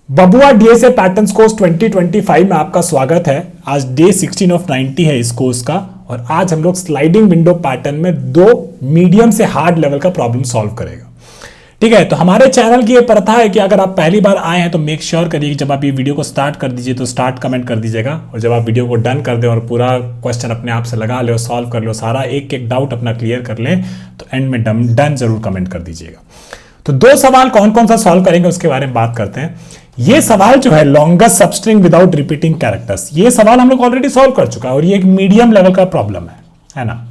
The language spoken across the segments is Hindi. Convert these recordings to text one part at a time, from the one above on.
बबुआ डीएसए पैटर्न्स कोर्स 2025 में आपका स्वागत है। आज डे 16 ऑफ 90 है इस कोर्स का और आज हम लोग स्लाइडिंग विंडो पैटर्न में दो मीडियम से हार्ड लेवल का प्रॉब्लम सॉल्व करेगा। ठीक है, तो हमारे चैनल की ये प्रथा है कि अगर आप पहली बार आए हैं तो मेक श्योर करिए कि जब आप ये वीडियो को स्टार्ट कर दीजिए तो स्टार्ट कमेंट कर दीजिएगा, और जब आप वीडियो को डन कर दें और पूरा क्वेश्चन अपने आप से लगा ले और सॉल्व कर लो, सारा एक एक डाउट अपना क्लियर कर लें, तो एंड में डन जरूर कमेंट कर दीजिएगा। तो दो सवाल कौन कौन सा सॉल्व करेंगे उसके बारे में बात करते हैं। ये सवाल जो है longest substring without repeating characters, ये सवाल हम लोग ऑलरेडी सॉल्व कर चुका है और ये एक मीडियम लेवल का प्रॉब्लम है ना।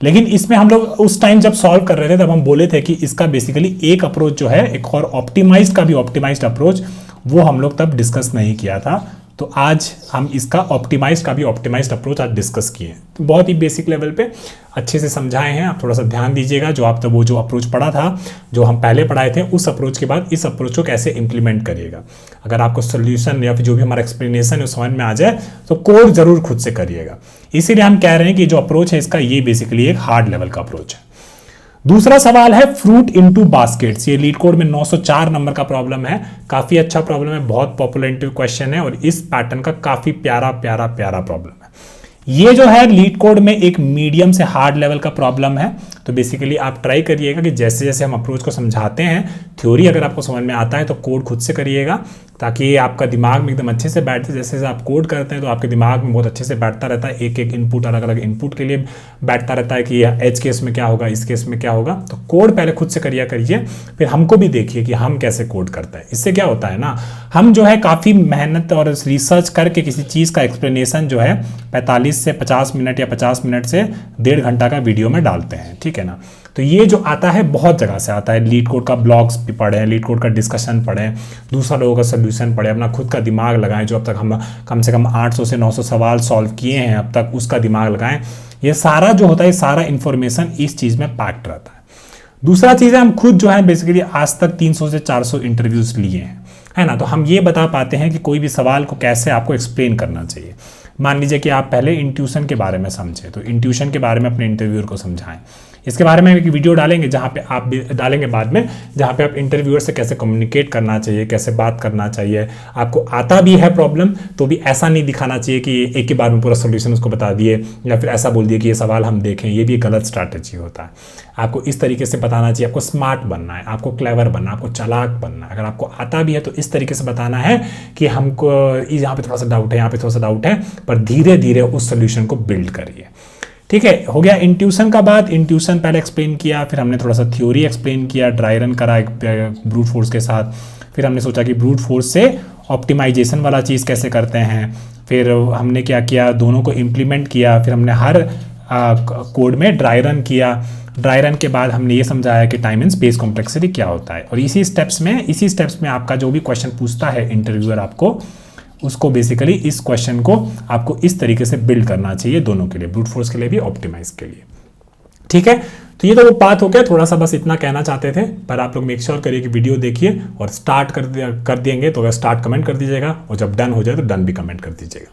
लेकिन इसमें हम लोग उस टाइम जब सॉल्व कर रहे थे तब हम बोले थे कि इसका बेसिकली एक अप्रोच जो है, एक और ऑप्टिमाइज्ड का भी ऑप्टिमाइज्ड अप्रोच, वो हम लोग तब डिस्कस नहीं किया था। तो आज हम इसका ऑप्टिमाइज्ड का भी ऑप्टिमाइज्ड अप्रोच आज डिस्कस किए। तो बहुत ही बेसिक लेवल पे अच्छे से समझाए हैं, आप थोड़ा सा ध्यान दीजिएगा। जो आप तब वो जो अप्रोच पढ़ा था, जो हम पहले पढ़ाए थे, उस अप्रोच के बाद इस अप्रोच को कैसे इंप्लीमेंट करिएगा। अगर आपको सोल्यूशन या फिर जो भी हमारा एक्सप्लेनेशन है समझ में आ जाए तो कोड जरूर खुद से करिएगा। इसीलिए हम कह रहे हैं कि जो अप्रोच है इसका, ये बेसिकली एक हार्ड लेवल का अप्रोच है। दूसरा सवाल है फ्रूट इनटू बास्केट्स। ये लीड कोड में 904 नंबर का प्रॉब्लम है। काफी अच्छा प्रॉब्लम है, बहुत पॉपुलर क्वेश्चन है और इस पैटर्न का काफी प्यारा प्यारा प्यारा प्रॉब्लम है। ये जो है लीड कोड में एक मीडियम से हार्ड लेवल का प्रॉब्लम है। तो बेसिकली आप ट्राई करिएगा कि जैसे जैसे हम अप्रोच को समझाते हैं, थ्योरी अगर आपको समझ में आता है तो कोड खुद से करिएगा, ताकि आपका दिमाग में एकदम अच्छे से बैठे। जैसे जैसे आप कोड करते हैं तो आपके दिमाग में बहुत अच्छे से बैठता रहता है। एक एक इनपुट अलग अलग इनपुट के लिए बैठता रहता है कि एज केस में क्या होगा, इस केस में क्या होगा। तो कोड पहले खुद से करिए, फिर हमको भी देखिए कि हम कैसे कोड करते हैं। इससे क्या होता है ना, हम जो है काफ़ी मेहनत और रिसर्च करके किसी चीज़ का एक्सप्लेनेशन जो है 45 से 50 मिनट या 50 मिनट से 1.5 घंटा का वीडियो में डालते हैं। ठीक है ना। तो ये जो आता है बहुत जगह से आता है। लीड कोड का ब्लॉग्स भी पढ़ें, लीड कोड का डिस्कशन पढ़ें, दूसरा लोगों का सोल्यूशन पढ़ें, अपना खुद का दिमाग लगाएं। जो अब तक हम कम से कम 800 से 900 सवाल सॉल्व किए हैं अब तक, उसका दिमाग लगाएं। ये सारा जो होता है, सारा इंफॉर्मेशन इस चीज़ में पैक्ड रहता है। दूसरा चीज़ है, हम खुद जो है बेसिकली आज तक 300 से 400 इंटरव्यूज लिए हैं, है ना। तो हम ये बता पाते हैं कि कोई भी सवाल को कैसे आपको एक्सप्लेन करना चाहिए। मान लीजिए कि आप पहले इंट्यूशन के बारे में समझें, तो इंट्यूशन के बारे में अपने इंटरव्यूअर को समझाएं। इसके बारे में एक वीडियो डालेंगे जहाँ पे आप भी डालेंगे बाद में, जहाँ पे आप इंटरव्यूअर से कैसे कम्युनिकेट करना चाहिए, कैसे बात करना चाहिए। आपको आता भी है प्रॉब्लम तो भी ऐसा नहीं दिखाना चाहिए कि एक ही बार में पूरा सोल्यूशन उसको बता दिए, या फिर ऐसा बोल दिए कि ये सवाल हम देखें। ये भी गलत स्ट्रैटेजी होता है। आपको इस तरीके से बताना चाहिए। आपको स्मार्ट बनना है, आपको क्लेवर बनना है, आपको चालाक बनना है। अगर आपको आता भी है तो इस तरीके से बताना है कि हमको यहाँ पे थोड़ा सा डाउट है, यहाँ पे थोड़ा सा डाउट है, पर धीरे धीरे उस सोल्यूशन को बिल्ड करिए। ठीक है, हो गया इंट्यूशन का बात। इंट्यूशन पहले एक्सप्लेन किया, फिर हमने थोड़ा सा थ्योरी एक्सप्लेन किया, ड्राई रन करा एक ब्रूट फोर्स के साथ। फिर हमने सोचा कि ब्रूट फोर्स से ऑप्टिमाइजेशन वाला चीज़ कैसे करते हैं। फिर हमने क्या किया, दोनों को इम्प्लीमेंट किया। फिर हमने हर कोड में ड्राई रन किया। ड्राई रन के बाद हमने ये समझाया कि टाइम एंड स्पेस कॉम्प्लेक्सिटी क्या होता है। और इसी स्टेप्स में आपका जो भी क्वेश्चन पूछता है इंटरव्यूअर आपको, उसको बेसिकली इस क्वेश्चन को आपको इस तरीके से बिल्ड करना चाहिए, दोनों के लिए, ब्रूट फोर्स के लिए भी, ऑप्टिमाइज के लिए। ठीक है, तो ये तो वो बात हो गया। थोड़ा सा बस इतना कहना चाहते थे, पर आप लोग मेक श्योर करिए कि वीडियो देखिए और स्टार्ट कर देंगे तो अगर स्टार्ट कमेंट कर दीजिएगा, और जब डन हो जाए तो डन भी कमेंट कर दीजिएगा।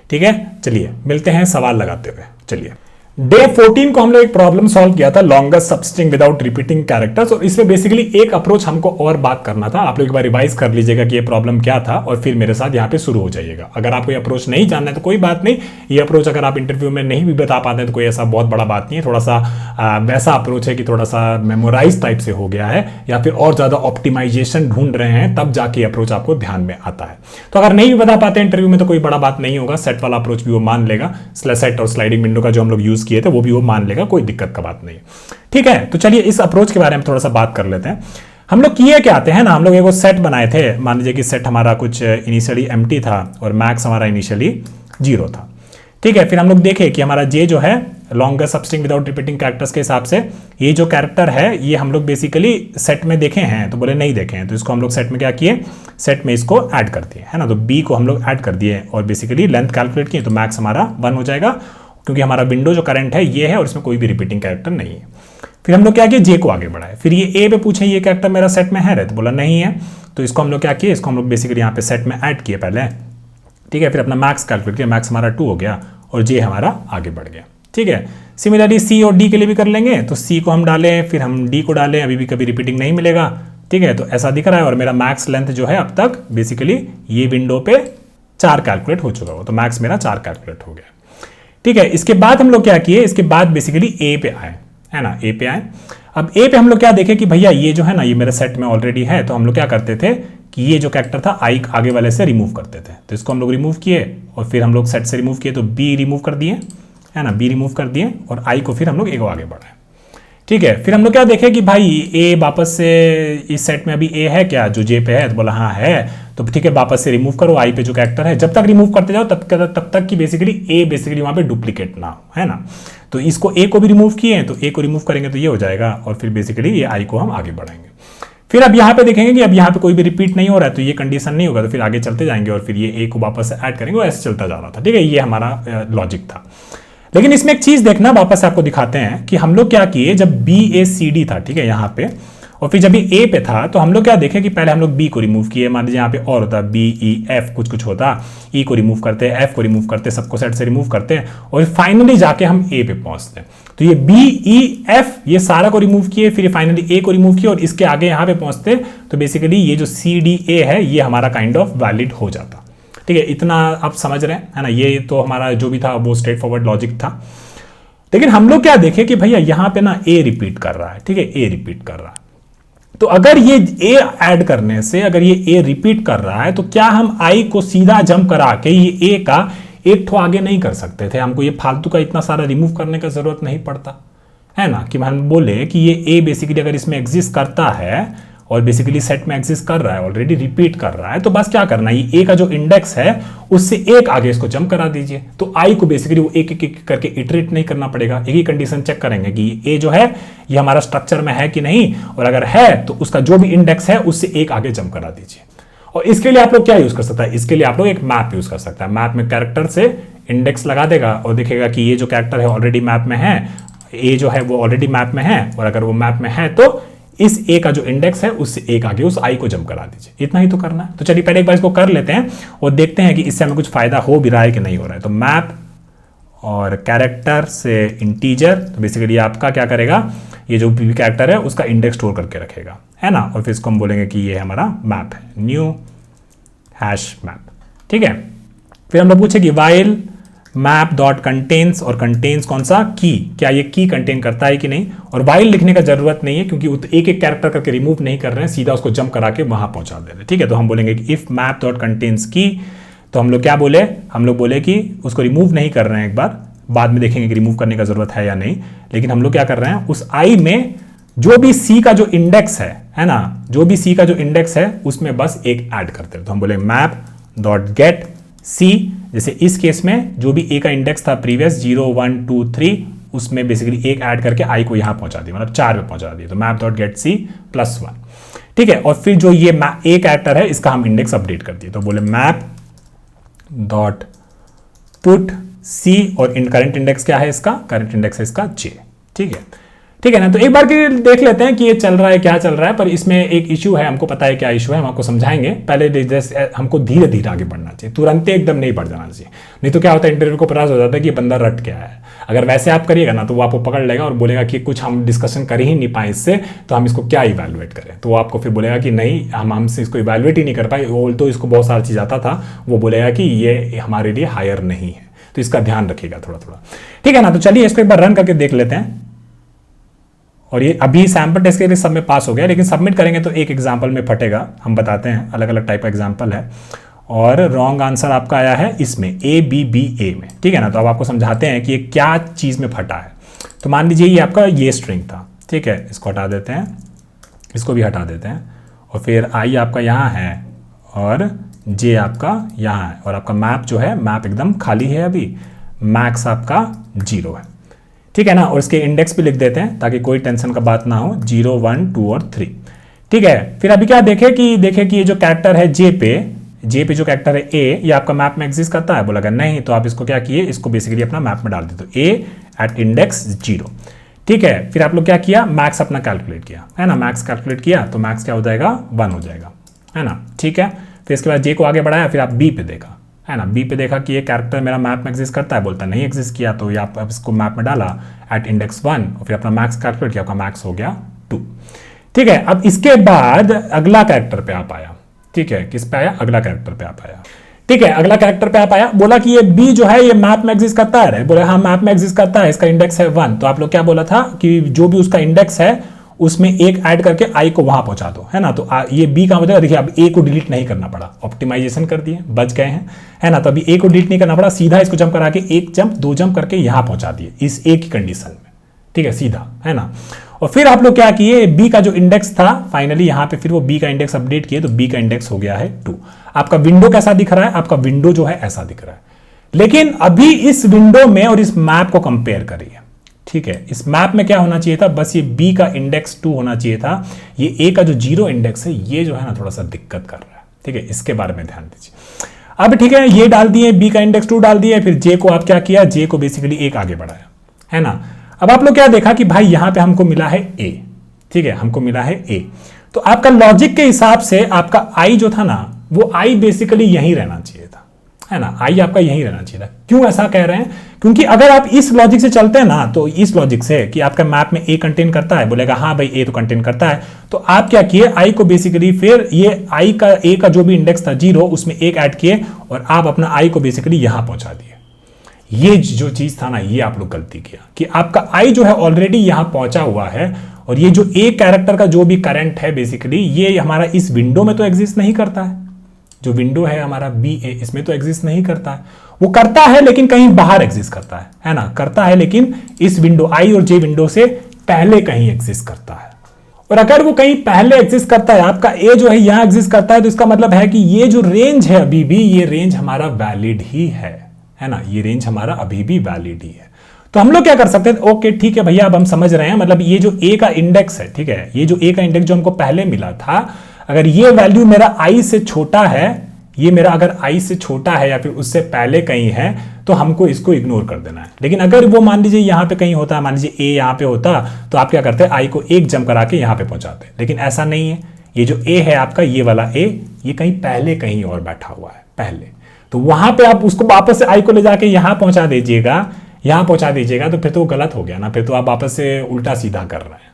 ठीक है, चलिए मिलते हैं सवाल लगाते हुए। चलिए, डे 14 को हम लोग एक प्रॉब्लम सॉल्व किया था, longest substring without repeating characters. और इसमें बेसिकली एक अप्रोच हमको और बात करना था। आप लोग एक बार रिवाइज कर लीजिएगा कि ये प्रॉब्लम क्या था, और फिर मेरे साथ यहाँ पे शुरू हो जाइएगा। अगर आपको ये अप्रोच नहीं जानना है तो कोई बात नहीं, ये अप्रोच अगर आप इंटरव्यू में नहीं भी बता पाते हैं तो कोई ऐसा बहुत बड़ा बात नहीं है। थोड़ा सा वैसा अप्रोच है कि थोड़ा सा मेमोराइज टाइप से हो गया है, या फिर और ज्यादा ऑप्टिमाइजेशन ढूंढ रहे हैं, तब जाके अप्रोच आपको ध्यान में आता है। तो अगर नहीं भी बता पाते इंटरव्यू में तो कोई बड़ा बात नहीं होगा, सेट वाला अप्रोच भी वो मान लेगा। सेट और स्लाइडिंग विंडो का जो हम लोग यूज किए थे वो भी वो मान लेगा, कोई दिक्कत का बात नहीं। ठीक है, तो चलिए इस अप्रोच के बारे में थोड़ा सा बात कर लेते हैं। हम लोग किए क्या आते हैं ना, हम लोग एक सेट बनाए थे। मान लीजिए कि सेट हमारा कुछ इनिशियली एम्प्टी था और मैक्स हमारा इनिशियली 0 था। ठीक है, फिर हम लोग देखे कि हमारा जे जो है longest substring without repeating characters के हिसाब से, ये जो कैरेक्टर है ये हम लोग बेसिकली सेट में देखे हैं, तो बोले नहीं देखे हैं, तो इसको हम लोग सेट में क्या किए, सेट में इसको ऐड कर दिए, है ना। तो बी को हम लोग ऐड कर दिए और बेसिकली लेंथ कैलकुलेट किए, तो मैक्स हमारा 1 हो जाएगा, क्योंकि हमारा विंडो जो करंट है ये है और इसमें कोई भी रिपीटिंग कैरेक्टर नहीं है। फिर हम लोग क्या किए, जे को आगे बढ़ाए। फिर ये ए पे पूछे ये कैरेक्टर मेरा सेट में है, तो बोला नहीं है, तो इसको हम लोग क्या किए, इसको हम लोग बेसिकली यहाँ पे सेट में ऐड किए पहले। ठीक है, फिर अपना मैक्स कैलकुलेट किया, मैक्स हमारा 2 हो गया और जे हमारा आगे बढ़ गया। ठीक है, सिमिलरली सी और डी के लिए भी कर लेंगे। तो सी को हम डालें, फिर हम डी को डालें, अभी भी कभी रिपीटिंग नहीं मिलेगा, ठीक है, तो ऐसा दिख रहा है और मेरा मैक्स लेंथ जो है अब तक बेसिकली ये विंडो पे 4 कैलकुलेट हो चुका हो, तो मैक्स मेरा 4 कैलकुलेट हो गया। ठीक है, इसके बाद हम लोग क्या किए, इसके बाद बेसिकली ए पे आए, है ना, ए पे आए। अब ए पे हम लोग क्या देखे कि भैया ये जो है ना, ये मेरे सेट में ऑलरेडी है, तो हम लोग क्या करते थे कि ये जो कैरेक्टर था आई आगे वाले से रिमूव करते थे, तो इसको हम लोग रिमूव किए और फिर हम लोग सेट से रिमूव किए, तो बी रिमूव कर दिए, है ना, बी रिमूव कर दिए और आई को फिर हम लोग ए को आगे बढ़ाए। ठीक है, फिर हम लोग क्या देखे कि भाई ए वापस से इस सेट में अभी ए है क्या जो जे पे है, तो बोला हाँ है, तो ठीक है वापस से रिमूव करो आई पे जो कैरेक्टर है, जब तक रिमूव करते जाओ तब तक कि बेसिकली ए बेसिकली वहां पे डुप्लीकेट ना हो, है ना। तो इसको ए को भी रिमूव किए, तो ए को रिमूव करेंगे तो ये हो जाएगा और फिर बेसिकली ये आई को हम आगे बढ़ाएंगे। फिर अब यहाँ पे देखेंगे कि अब यहाँ पे कोई भी रिपीट नहीं हो रहा है, तो ये कंडीशन नहीं होगा, तो फिर आगे चलते जाएंगे और फिर ये ए को वापस से ऐड करेंगे और ऐसे चलता जा रहा था। ठीक है, ये हमारा लॉजिक था। लेकिन इसमें एक चीज देखना, वापस आपको दिखाते हैं कि हम लोग क्या किए, जब बी ए सी डी था, ठीक है, यहाँ पे, और फिर जब ये ए पे था, तो हम लोग क्या देखें कि पहले हम लोग बी को रिमूव किए, मान लीजिए यहाँ पे और होता बी ई एफ कुछ कुछ होता, ई को रिमूव करते, एफ को रिमूव करते, सबको सेट से रिमूव करते और फाइनली जाके हम ए पे पहुंचते। तो ये बी ई एफ ये सारा को रिमूव किए, फिर फाइनली ए को रिमूव किए और इसके आगे यहाँ पे पहुंचते, तो बेसिकली ये जो सी डी ए है ये हमारा काइंड ऑफ वैलिड हो जाता। ठीक है, इतना आप समझ रहे हैं, है ना, ये तो हमारा जो भी था वो स्ट्रेट फॉरवर्ड लॉजिक था। लेकिन हम लोग क्या देखें कि भैया यहाँ पे ना ए रिपीट कर रहा है, ठीक है, ए रिपीट कर रहा है, तो अगर ये ए ऐड करने से अगर ये ए रिपीट कर रहा है, तो क्या हम आई को सीधा जंप करा के ये ए का एक ठो आगे नहीं कर सकते थे? हमको ये फालतू का इतना सारा रिमूव करने का जरूरत नहीं पड़ता, है ना, कि हम बोले कि ये ए बेसिकली अगर इसमें एग्जिस्ट करता है और बेसिकली सेट में एग्जिस्ट कर रहा है, ऑलरेडी रिपीट कर रहा है, तो बस क्या करना है, ये ए का जो इंडेक्स है उससे एक आगे इसको जंप करा दीजिए, तो आई को बेसिकली वो एक एक करके इटरेट नहीं करना पड़ेगा। एक ही कंडीशन चेक करेंगे कि ए जो है ये हमारा स्ट्रक्चर में है कि नहीं, और अगर है तो उसका जो भी इंडेक्स है उससे एक आगे जंप करा दीजिए। और इसके लिए आप लोग क्या यूज कर सकता है, इसके लिए आप लोग एक मैप यूज कर सकता है। मैप में कैरेक्टर से इंडेक्स लगा देगा और देखेगा कि ये जो कैरेक्टर है ऑलरेडी मैप में है, ए जो है वो ऑलरेडी मैप में है, और अगर वो मैप में है तो इस ए का जो इंडेक्स है उससे एक आगे उस आई को जंप करा दीजिए। इतना ही तो करना है। तो चलिए पहले एक बार इसको कर लेते हैं और देखते हैं कि इससे हमें कुछ फायदा हो भी रहा है कि नहीं हो रहा है। तो मैप और कैरेक्टर से इंटीजर, तो बेसिकली आपका क्या करेगा, ये जो भी कैरेक्टर है उसका इंडेक्स स्टोर करके रखेगा, है ना, और फिर इसको हम बोलेंगे कि ये हमारा मैप है, न्यू हैश मैप। ठीक है, फिर हम लोग पूछेंगे वाइल मैप डॉट कंटेन्स, और कंटेन्स कौन सा, की, क्या ये की कंटेन करता है कि नहीं। और वाइल लिखने का जरूरत नहीं है क्योंकि एक एक कैरेक्टर करके रिमूव नहीं कर रहे हैं, सीधा उसको जंप करा के वहां पहुंचा दे रहे हैं। ठीक है, तो हम बोलेंगे कि इफ मैप डॉट कंटेन्स की, तो हम लोग क्या बोले, हम लोग बोले कि उसको रिमूव नहीं कर रहे हैं, एक बार बाद में देखेंगे कि रिमूव करने का जरूरत है या नहीं, लेकिन हम लोग क्या कर रहे हैं, उस आई में जो भी सी का जो इंडेक्स है ना, जो भी सी का जो इंडेक्स है उसमें बस एक ऐड करते हैं। तो हम बोले मैप डॉट गेट सी, जैसे इस केस में जो भी ए का इंडेक्स था प्रीवियस 0 1 2 3, उसमें बेसिकली एक ऐड करके आई को यहां पहुंचा दिया, मतलब 4 पे पहुंचा दिया, तो मैप डॉट गेट सी +1। ठीक है, और फिर जो ये ए कैरेक्टर है इसका हम इंडेक्स अपडेट कर दिए, तो बोले मैप डॉट पुट सी, और करंट इंडेक्स क्या है इसका, करंट इंडेक्स है इसका जे। ठीक है ना, तो एक बार के देख लेते हैं कि ये चल रहा है क्या चल रहा है, पर इसमें एक इशू है, हमको पता है क्या इशू है, हम आपको समझाएंगे। पहले जैसे हमको धीरे धीरे आगे बढ़ना चाहिए, तुरंत एकदम नहीं बढ़ जाना चाहिए, नहीं तो क्या होता है इंटरव्यू को पता हो जाता है कि बंदा रट क्या है। अगर वैसे आप करिएगा ना तो वो आपको पकड़ लेगा और बोलेगा कि कुछ हम डिस्कशन कर ही नहीं पाए इससे, तो हम इसको क्या इवैल्यूएट करें, तो वो आपको फिर बोलेगा कि नहीं हम हमसे इसको इवैल्यूएट ही नहीं कर पाए, वो तो इसको बहुत सारा चीज़ आता था, वो बोलेगा कि ये हमारे लिए हायर नहीं है। तो इसका ध्यान रखिएगा थोड़ा थोड़ा, ठीक है ना। तो चलिए इसको एक बार रन करके देख लेते हैं। और ये अभी सैंपल टेस्ट के लिए सब में पास हो गया, लेकिन सबमिट करेंगे तो एक एग्जाम्पल में फटेगा, हम बताते हैं, अलग अलग टाइप का एग्जाम्पल है। और रॉन्ग आंसर आपका आया है इसमें ए बी बी ए में, ठीक है ना। तो अब आपको समझाते हैं कि ये क्या चीज़ में फटा है। तो मान लीजिए ये आपका ये स्ट्रिंग था, ठीक है, इसको हटा देते हैं, इसको भी हटा देते हैं, और फिर आई आपका यहाँ है और जे आपका यहाँ है, और आपका मैप जो है मैप एकदम खाली है, अभी मैक्स आपका 0 है, ठीक है ना। और इसके इंडेक्स भी लिख देते हैं ताकि कोई टेंशन का बात ना हो, 0 1 2 और 3, ठीक है। फिर अभी क्या देखें कि ये जो कैरेक्टर है जे पे जो कैरेक्टर है ए, ये आपका मैप में एग्जिस्ट करता है, बोला अगर नहीं तो आप इसको क्या किए, इसको बेसिकली अपना मैप में डाल दे, तो ए एट इंडेक्स 0, ठीक है। फिर आप लोग क्या किया, मैक्स अपना कैलकुलेट किया, है ना, मैक्स कैलकुलेट किया तो मैक्स क्या हो जाएगा, 1 हो जाएगा, है ना, ठीक है। फिर इसके बाद जे को आगे बढ़ाया, फिर आप बी पे देखा, है ना, बी पे देखा कि ये कैरेक्टर मेरा मैप में एग्जिस्ट करता है, बोलता नहीं एग्जिस्ट किया, तो ये आप इसको मैप में डाला एट इंडेक्स 1 और फिर अपना मैक्स कैलकुलेट किया, आपका मैक्स हो गया 2, ठीक है, अब इसके बाद अगला कैरेक्टर पे आप आया। ठीक है, किस पे आया? अगला कैरेक्टर पे आप आया। ठीक है, अगला कैरेक्टर पे आप आया, बोला कि ये बी जो है ये मैप में एग्जिस्ट करता है। बोला हाँ मैप में एग्जिस्ट करता है, इसका इंडेक्स है 1। तो आप लोग क्या बोला था कि जो भी उसका इंडेक्स है उसमें एक ऐड करके आई को वहां पहुंचा दो, है ना। तो ये बी का मतलब देखिए अब ए को डिलीट नहीं करना पड़ा, ऑप्टिमाइजेशन कर दिए, बच गए हैं, है ना। तो अभी ए को डिलीट नहीं करना पड़ा, सीधा इसको जंप करा के एक जंप दो जंप करके यहां पहुंचा दिए इस ए की कंडीशन में। ठीक है, सीधा, है ना। और फिर आप लोग क्या किए, बी का जो इंडेक्स था फाइनली यहां पे फिर वो बी का इंडेक्स अपडेट किए, तो बी का इंडेक्स हो गया है 2। आपका विंडो कैसा दिख रहा है? आपका विंडो जो है ऐसा दिख रहा है। लेकिन अभी इस विंडो में और इस मैप को कंपेयर करिए। ठीक है, इस मैप में क्या होना चाहिए था? बस ये बी का इंडेक्स 2 होना चाहिए था। ये ए का जो 0 इंडेक्स है ये जो है ना थोड़ा सा दिक्कत कर रहा है। ठीक है, इसके बारे में ध्यान दीजिए। अब ठीक है, ये डाल दिए, बी का इंडेक्स 2 डाल दिए, फिर जे को आप क्या किया? जे को बेसिकली एक आगे बढ़ाया, है ना। अब आप लोग क्या देखा कि भाई यहां पे हमको मिला है ए। ठीक है, हमको मिला है ए। तो आपका लॉजिक के हिसाब से आपका आई जो था ना वो आई बेसिकली यहीं रहना चाहिए था, है ना। आई आपका यहीं रहना चाहिए था। क्यों ऐसा कह रहे हैं? क्योंकि अगर आप इस लॉजिक से चलते हैं ना, तो इस लॉजिक से कि आपका मैप में ए कंटेन करता है, बोलेगा हाँ भाई ए तो कंटेन करता है, तो आप क्या किए? आई को बेसिकली फिर ये आई का ए का जो भी इंडेक्स था 0 उसमें एक ऐड किए और आप अपना आई को बेसिकली यहां पहुंचा दिए। ये जो चीज था ना ये आप लोग गलती किया कि आपका आई जो है ऑलरेडी यहां पहुंचा हुआ है, और ये जो ए कैरेक्टर का जो भी करंट है बेसिकली ये हमारा इस विंडो में तो एग्जिस्ट नहीं करता है। जो विंडो है हमारा बी ए, इसमें तो एग्जिस्ट नहीं करता है। वो करता है लेकिन कहीं बाहर एग्जिस्ट करता है ना। करता है लेकिन इस विंडो आई और जे विंडो से पहले कहीं एग्जिस्ट करता है। और अगर वो कहीं पहले एग्जिस्ट करता है, आपका ए जो है यहां एग्जिस्ट करता है, तो इसका मतलब है कि ये जो रेंज है अभी भी ये रेंज हमारा वैलिड ही है ना। ये रेंज हमारा अभी भी वैलिड ही है। तो हम लोग क्या कर सकते हैं? ओके ठीक है भैया, अब हम समझ रहे हैं, मतलब ये जो ए का इंडेक्स है, ठीक है, ये जो ए का इंडेक्स जो हमको पहले मिला था, अगर ये वैल्यू मेरा आई से छोटा है, ये मेरा अगर आई से छोटा है या फिर उससे पहले कहीं है, तो हमको इसको इग्नोर कर देना है। लेकिन अगर वो मान लीजिए यहां पे कहीं होता, मान लीजिए ए यहां पे होता, तो आप क्या करते हैं? आई को एक जंप करा के यहां पे पहुंचाते। लेकिन ऐसा नहीं है। ये जो ए है आपका, ये वाला ए, ये कहीं पहले कहीं और बैठा हुआ है पहले, तो वहां पे आप उसको वापस से आई को ले जाके यहां पहुंचा दीजिएगा, यहां पहुंचा दीजिएगा, तो फिर तो वो गलत हो गया ना। फिर तो आप वापस से उल्टा सीधा कर रहे हैं,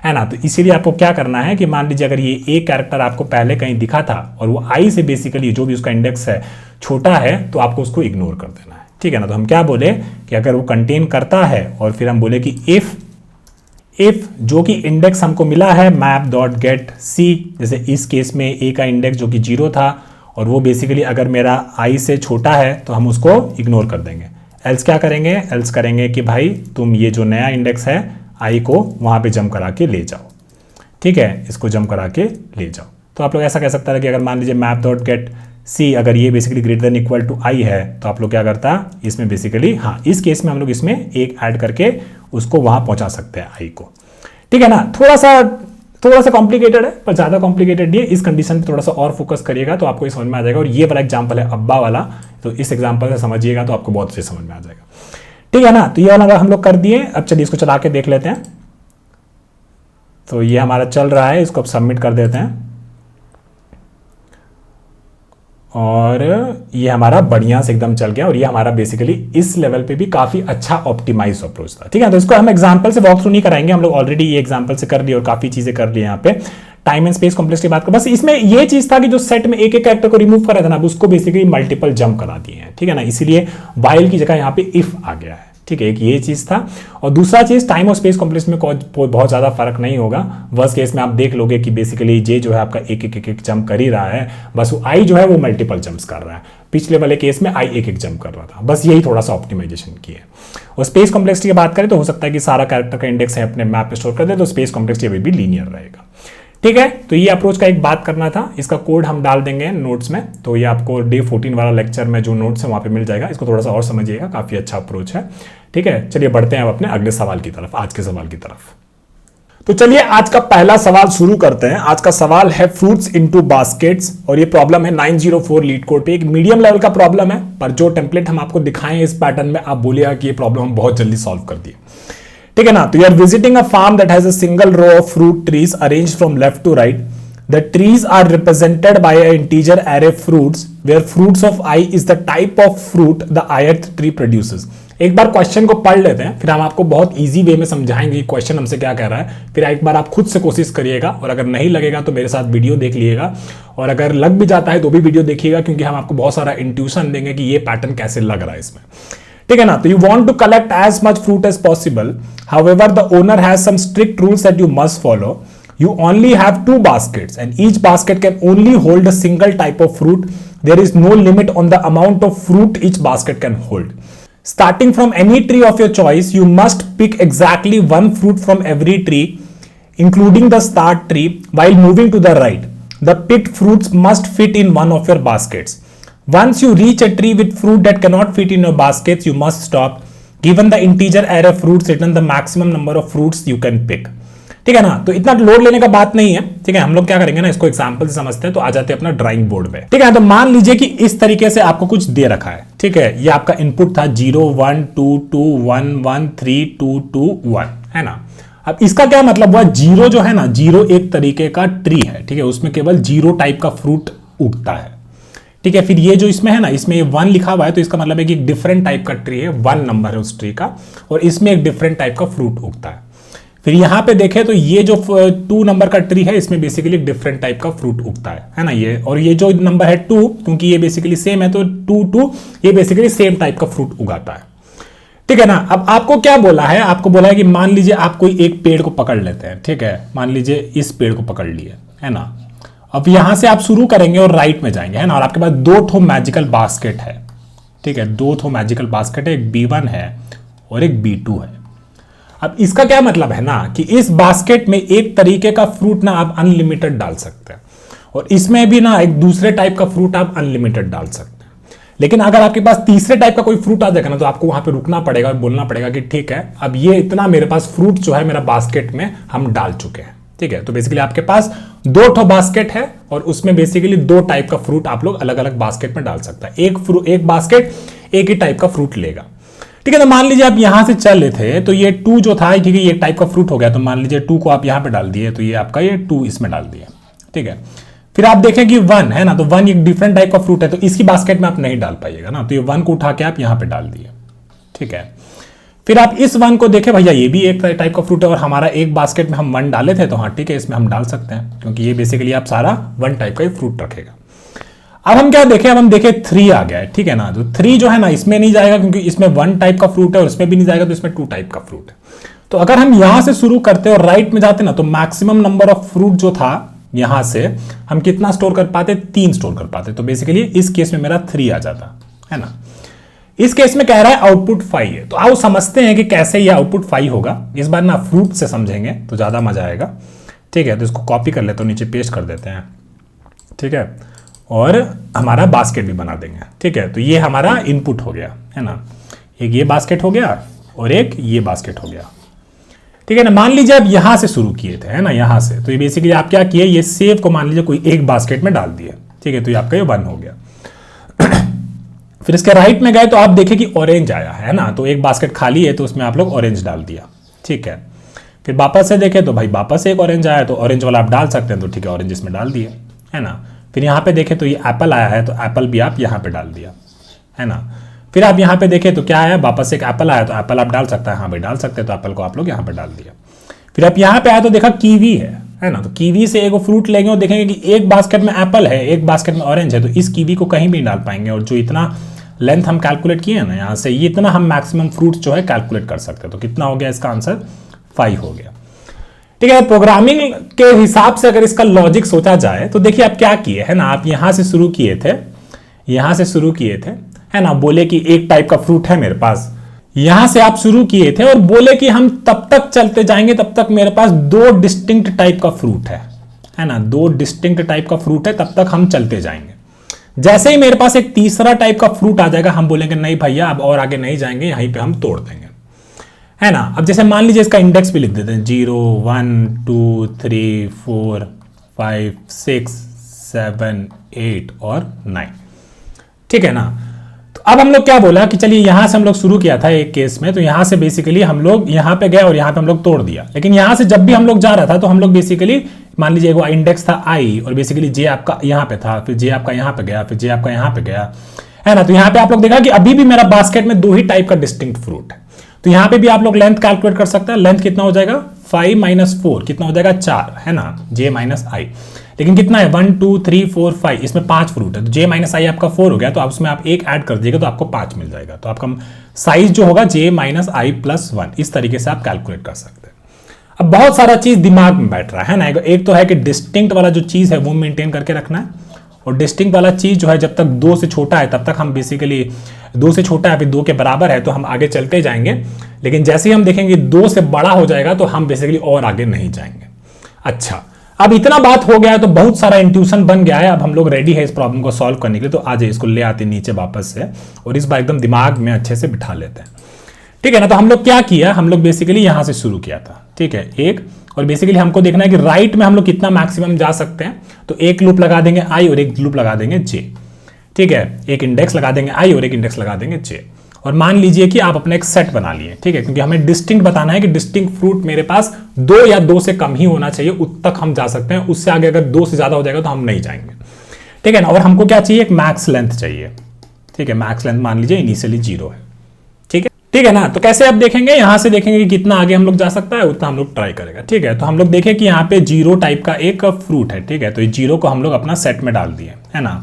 है ना। तो इसीलिए आपको क्या करना है कि मान लीजिए अगर ये ए कैरेक्टर आपको पहले कहीं दिखा था और वो आई से बेसिकली जो भी उसका इंडेक्स है छोटा है, तो आपको उसको इग्नोर कर देना है। ठीक है ना। तो हम क्या बोले कि अगर वो कंटेन करता है और फिर हम बोले कि इफ जो कि इंडेक्स हमको मिला है मैप डॉट गेट सी, जैसे इस केस में ए का इंडेक्स जो कि 0 था और वो बेसिकली अगर मेरा आई से छोटा है तो हम उसको इग्नोर कर देंगे। एल्स क्या करेंगे? एल्स करेंगे कि भाई तुम ये जो नया इंडेक्स है आई को वहां पे जंप करा के ले जाओ। ठीक है, इसको जंप करा के ले जाओ। तो आप लोग ऐसा कह सकता है कि अगर मान लीजिए मैप डॉट गेट सी अगर ये basically greater than equal to I है, तो आप लोग क्या करता इसमें बेसिकली, हाँ इस केस में हम लोग इसमें एक ऐड करके उसको वहां पहुंचा सकते हैं आई को। ठीक है ना। थोड़ा सा कॉम्प्लिकेटेड है पर ज्यादा कॉम्प्लिकेटेड नहीं है। इस कंडीशन पे थोड़ा सा और फोकस करिएगा तो आपको ये समझ में आ जाएगा। और ये वाला एग्जांपल है अब्बा वाला, तो इस एग्जांपल से समझिएगा तो आपको बहुत अच्छे समझ में आ जाएगा। ठीक है ना। तो ये वाला हम लोग कर दिए। अब चलिए इसको चला के देख लेते हैं। तो ये हमारा चल रहा है, इसको अब सबमिट कर देते हैं और ये हमारा बढ़िया से एकदम चल गया। और ये हमारा बेसिकली इस लेवल पे भी काफी अच्छा ऑप्टिमाइज अप्रोच था। ठीक है। तो इसको हम एग्जांपल से वॉक थ्रू नहीं कराएंगे, हम लोग ऑलरेडी ये एग्जांपल से कर लिए और काफी चीजें कर ली यहाँ पे। टाइम एंड स्पेस कॉम्प्लेक्सिटी बात कर, बस इसमें ये चीज था कि जो सेट में एक एक कैरेक्टर को रिमूव करा था ना, उसको बेसिकली मल्टीपल जंप करा दिए हैं। ठीक है ना। इसीलिए वाइल की जगह यहाँ पे इफ आ गया है। ठीक है, एक ये चीज था। और दूसरा चीज टाइम और स्पेस कॉम्प्लेक्स में बहुत ज्यादा फर्क नहीं होगा। वर्स्ट केस में आप देख लोगे कि बेसिकली जे जो है आपका एक जंप कर ही रहा है, बस वो आई जो है वो मल्टीपल जंप्स कर रहा है। पिछले वाले केस में आई एक जंप कर रहा था, बस यही थोड़ा सा ऑप्टिमाइजेशन की है। और स्पेस कॉम्प्लेक्सिटी की बात करें तो हो सकता है कि सारा कैरेक्टर का इंडेक्स है अपने मैप पे स्टोर कर दे, तो स्पेस कॉम्प्लेक्सिटी अभी भी लीनियर रहेगा। ठीक है। तो ये अप्रोच का एक बात करना था। इसका कोड हम डाल देंगे नोट्स में, तो ये आपको डे 14 वाला लेक्चर में जो नोट्स है वहां पे मिल जाएगा। इसको थोड़ा सा और समझिएगा, काफी अच्छा अप्रोच है। ठीक है, चलिए बढ़ते हैं अब अपने अगले सवाल की तरफ, आज के सवाल की तरफ। तो चलिए आज का पहला सवाल शुरू करते हैं। आज का सवाल है फ्रूट्स इनटू बास्केट्स और ये प्रॉब्लम है 904 लीड कोड पे। एक मीडियम लेवल का प्रॉब्लम है, पर जो टेम्पलेट हम आपको दिखाएं इस पैटर्न में, आप बोलिएगा कि ये प्रॉब्लम हम बहुत जल्दी सॉल्व कर दिए। ठीक है ना। तो you are visiting a farm that has a single row of fruit trees arranged from left to right. The trees are represented by an integer array fruits where fruits of I is the type of fruit the ith tree produces. एक बार क्वेश्चन को पढ़ लेते हैं, फिर हम आपको बहुत इजी वे में समझाएंगे क्वेश्चन हमसे क्या कह रहा है। फिर एक बार आप खुद से कोशिश करिएगा, और अगर नहीं लगेगा तो मेरे साथ वीडियो देख लीजिएगा, और अगर लग भी जाता है तो भी वीडियो देखिएगा, क्योंकि हम आपको बहुत सारा इंट्यूशन देंगे कि ये पैटर्न कैसे लग रहा है इसमें, ठीक है ना। तो you want to collect as much fruit as possible, however the owner has some strict rules that you must follow. You only have 2 baskets and each basket can only hold a single type of fruit. There is no limit on the amount of fruit each basket can hold. Starting from any tree of your choice, you must pick exactly 1 fruit from every tree, including the start tree, while moving to the right. The picked fruits must fit in one of your baskets. Once you reach a tree with fruit that cannot fit in your baskets, you must stop. Given the integer array fruits, return the maximum number of fruits you can pick. ठीक है ना। तो इतना लोड लेने का बात नहीं है, ठीक है। हम लोग क्या करेंगे ना, इसको एग्जांपल से समझते हैं। तो आ जाते हैं अपना ड्राइंग बोर्ड पे, ठीक है। तो मान लीजिए कि इस तरीके से आपको कुछ दे रखा है, ठीक है। ये आपका इनपुट था 0 1 2 2 1 1 3 2 2 1, है ना। अब इसका क्या मतलब हुआ, 0 जो है ना, 0 एक तरीके का ट्री है, ठीक है। उसमें केवल 0 टाइप का फ्रूट उगता है, ठीक है। फिर ये जो इसमें है ना, इसमें 1 लिखा हुआ है, तो इसका मतलब है कि एक डिफरेंट टाइप का ट्री है, 1 नंबर है उस ट्री का, और इसमें एक डिफरेंट टाइप का फ्रूट उगता है। फिर यहां पे देखें तो ये जो 2 नंबर का ट्री है, इसमें बेसिकली एक डिफरेंट टाइप का फ्रूट उगता है ना ये। और ये जो नंबर है 2, क्योंकि ये बेसिकली सेम है, तो 2 2 ये बेसिकली सेम टाइप का फ्रूट उगाता है, ठीक है ना। अब आपको क्या बोला है, आपको बोला है कि मान लीजिए आप कोई एक पेड़ को पकड़ लेते हैं, ठीक है। मान लीजिए इस पेड़ को पकड़ लिए, है ना। अब यहां से आप शुरू करेंगे और राइट में जाएंगे, है ना। और आपके पास 2 ठो मैजिकल बास्केट है, ठीक है। 2 ठो मैजिकल बास्केट है, एक B1 है और एक B2 है। अब इसका क्या मतलब है ना, कि इस बास्केट में एक तरीके का फ्रूट ना आप अनलिमिटेड डाल सकते हैं, और इसमें भी ना एक दूसरे टाइप का फ्रूट आप अनलिमिटेड डाल सकते हैं। लेकिन अगर आपके पास तीसरे टाइप का कोई फ्रूट आ जाएगा ना, तो आपको वहां पे रुकना पड़ेगा और बोलना पड़ेगा कि ठीक है, अब ये इतना मेरे पास फ्रूट जो है मेरा बास्केट में हम डाल चुके हैं, ठीक है। तो बेसिकली आपके पास 2 ठो बास्केट है, और उसमें बेसिकली 2 टाइप का फ्रूट आप लोग अलग अलग बास्केट में डाल सकते हैं। एक बास्केट एक ही टाइप का फ्रूट लेगा, ठीक है। तो मान लीजिए आप यहां से चल रहे थे, तो ये 2 जो था, ठीक है, ये टाइप का फ्रूट हो गया। तो मान लीजिए 2 को आप यहां पे डाल दिए, तो ये आपका ये 2 इसमें डाल दिया, ठीक है। फिर आप देखें कि 1 है ना, तो 1 एक डिफरेंट टाइप का फ्रूट है, तो इसकी बास्केट में आप नहीं डाल पाइएगा ना। तो ये 1 को उठा के आप यहां पे डाल दिए, ठीक है। फिर आप इस 1 को देखें, भैया ये भी एक टाइप का फ्रूट है, और हमारा एक बास्केट में हम 1 डाले थे, तो हाँ ठीक है, इसमें हम डाल सकते हैं, क्योंकि ये बेसिकली आप सारा 1 टाइप का ही फ्रूट रखेगा। अब हम क्या देखें, अब हम देखें 3 आ गया है, ठीक है ना। तो 3 जो है ना, इसमें नहीं जाएगा, क्योंकि इसमें 1 टाइप का फ्रूट है, और इसमें भी नहीं जाएगा, तो इसमें 2 टाइप का फ्रूट है। तो अगर हम यहां से शुरू करते और राइट में जाते ना, तो मैक्सिमम नंबर ऑफ फ्रूट जो था यहां से हम कितना स्टोर कर पाते, 3 स्टोर कर पाते। तो बेसिकली इस केस में मेरा 3 आ जाता है ना। इस केस में कह रहा है आउटपुट 5 है। तो आओ समझते हैं कि कैसे ये आउटपुट 5 होगा। इस बार ना फ्रूट से समझेंगे तो ज्यादा मजा आएगा, ठीक है। तो इसको कॉपी कर लेते, तो नीचे पेस्ट कर देते हैं, ठीक है। और हमारा बास्केट भी बना देंगे, ठीक है। तो ये हमारा इनपुट हो गया, है ना। एक ये बास्केट हो गया और एक ये बास्केट हो गया, ठीक है ना। मान लीजिए आप यहां से शुरू किए थे, है ना, यहां से। तो ये बेसिकली आप क्या किए, ये सेव को मान लीजिए कोई एक बास्केट में डाल दिए, ठीक है। तो ये आपका ये 1 हो गया। फिर इसके राइट में गए तो आप देखें कि ऑरेंज आया है ना। तो एक बास्केट खाली है, तो उसमें आप लोग ऑरेंज डाल दिया, ठीक है। फिर वापस से देखें तो भाई वापस एक ऑरेंज आया, तो ऑरेंज वाला आप डाल सकते हैं, तो ठीक है, ऑरेंज इसमें डाल दिए, है ना। फिर यहाँ पे देखें तो ये एप्पल आया है, तो एप्पल भी आप यहाँ पे डाल दिया, है ना। फिर आप यहाँ पे देखें तो क्या आया, वापस एक एप्पल आया, तो एप्पल आप डाल सकते हैं, हाँ भाई डाल सकते हैं, तो एप्पल को आप लोग यहाँ पे डाल दिया। फिर आप यहाँ पे आए तो देखा कीवी है ना। तो कीवी से एक फ्रूट लेंगे और देखेंगे कि एक बास्केट में एप्पल है, एक बास्केट में ऑरेंज है, तो इस कीवी को कहीं भी डाल पाएंगे। और जो इतना लेंथ हम कैलकुलेट किए हैं ना यहाँ से, ये इतना हम मैक्सिमम फ्रूट जो है कैलकुलेट कर सकते हैं। तो कितना हो गया, इसका आंसर 5 हो गया, ठीक है। प्रोग्रामिंग के हिसाब से अगर इसका लॉजिक सोचा जाए तो देखिए आप क्या किए, है ना। आप यहां से शुरू किए थे, है ना। बोले कि एक टाइप का फ्रूट है मेरे पास, यहां से आप शुरू किए थे और बोले कि हम तब तक चलते जाएंगे तब तक मेरे पास 2 डिस्टिंक्ट टाइप का फ्रूट है ना। 2 डिस्टिंक्ट टाइप का फ्रूट है, तब तक हम चलते जाएंगे। जैसे ही मेरे पास एक तीसरा टाइप का फ्रूट आ जाएगा, हम बोलेंगे नहीं भैया अब और आगे नहीं जाएंगे, यहीं पे हम तोड़ देंगे, है ना। अब जैसे मान लीजिए इसका इंडेक्स भी लिख देते हैं, 0 1 2 3 4 5 6 7 8 और 9, ठीक है ना। तो अब हम लोग क्या बोला कि चलिए यहां से हम लोग शुरू किया था एक केस में, तो यहां से बेसिकली हम लोग यहां पे गए और यहां पे हम लोग तोड़ दिया। लेकिन यहां से जब भी हम लोग जा रहा था, तो हम लोग बेसिकली मान लीजिए वो इंडेक्स था i, और बेसिकली जे आपका यहां पे था, फिर जे आपका यहां पे गया, फिर जे आपका यहां पे गया, है ना। तो यहाँ पे आप लोग देखा कि अभी भी मेरा बास्केट में 2 ही टाइप का डिस्टिंक्ट फ्रूट है। तो यहाँ पे भी आप लोग लेंथ कैलकुलेट कर सकते हैं। लेंथ कितना हो जाएगा 5 - 4 कितना हो जाएगा 4, है ना, j - i। लेकिन कितना है 1 2 3 4 5, इसमें 5 फ्रूट है तो j - i आपका 4 हो गया। तो आप उसमें आप एक ऐड कर दीजिएगा तो आपको 5 मिल जाएगा। तो आपका साइज जो होगा j - i + 1, इस तरीके से आप कैलकुलेट कर सकते हैं। अब बहुत सारा चीज दिमाग में बैठ रहा है ना। एक तो है कि डिस्टिंक्ट वाला जो चीज है वो मेंटेन करके रखना है, और डिस्टिंक्ट वाला चीज जो है जब तक 2 से छोटा है तब तक हम बेसिकली 2 से छोटा है फिर 2 के बराबर है तो हम आगे चलते जाएंगे। लेकिन जैसे ही हम देखेंगे 2 से बड़ा हो जाएगा तो हम बेसिकली और आगे नहीं जाएंगे। अच्छा, अब इतना बात हो गया है तो बहुत सारा इंट्यूशन बन गया है। अब हम लोग रेडी है इस प्रॉब्लम को सॉल्व करने के लिए। तो आज इसको ले आते नीचे वापस से और इस बार एकदम दिमाग में अच्छे से बिठा लेते हैं, ठीक है ना। तो हम लोग क्या किया, हम लोग बेसिकली यहां से शुरू किया था, ठीक है, एक, और बेसिकली हमको देखना है कि राइट में हम लोग कितना मैक्सिमम जा सकते हैं। तो एक लूप लगा देंगे i और एक लूप लगा देंगे j, ठीक है, एक इंडेक्स लगा देंगे i और एक इंडेक्स लगा देंगे j। और मान लीजिए कि आप अपना एक सेट बना लिए, ठीक है, क्योंकि हमें डिस्टिंक्ट बताना है कि डिस्टिंक्ट फ्रूट मेरे पास 2 या 2 से कम ही होना चाहिए, उत तक हम जा सकते हैं। उससे आगे अगर 2 से ज्यादा हो जाएगा तो हम नहीं जाएंगे, ठीक है ना। और हमको क्या चाहिए, एक मैक्स लेंथ चाहिए, ठीक है। मैक्स लेंथ मान लीजिए इनिशियली 0 है, ठीक है ना। तो कैसे आप देखेंगे, यहां से देखेंगे कि कितना आगे हम लोग जा सकता है उतना हम लोग ट्राई करेगा, ठीक है। तो हम लोग देखें कि यहाँ पे 0 टाइप का एक फ्रूट है, ठीक है। तो ये 0 को हम लोग अपना सेट में डाल दिए, है ना।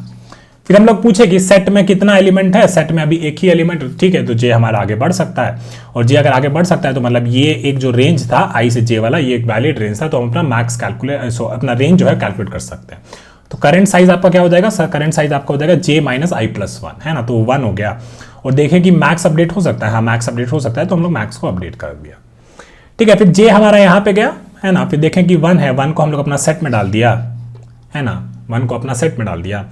फिर हम लोग पूछे कि सेट में कितना एलिमेंट है, सेट में अभी एक ही एलिमेंट, ठीक है। तो j हमारा आगे बढ़ सकता है, और j अगर आगे बढ़ सकता है तो मतलब ये एक जो रेंज था i से j वाला, ये एक वैलिड रेंज था। तो हम अपना मैक्स कैलकुलेट अपना रेंज जो है कैलकुलेट कर सकते हैं। तो करंट साइज आपका क्या हो जाएगा, करंट साइज आपका हो जाएगा j - i + 1, है ना। तो 1 हो गया। और देखें कि मैक्स अपडेट हो सकता है, हाँ मैक्स अपडेट हो सकता है। तो हम लोग मैक्स को अपडेट कर दिया, ठीक है। फिर j हमारा यहाँ पे गया, है ना। फिर देखें कि 1 है, 1 को हम लोग अपना सेट में डाल दिया, है ना, 1 को अपना सेट में डाल दिया।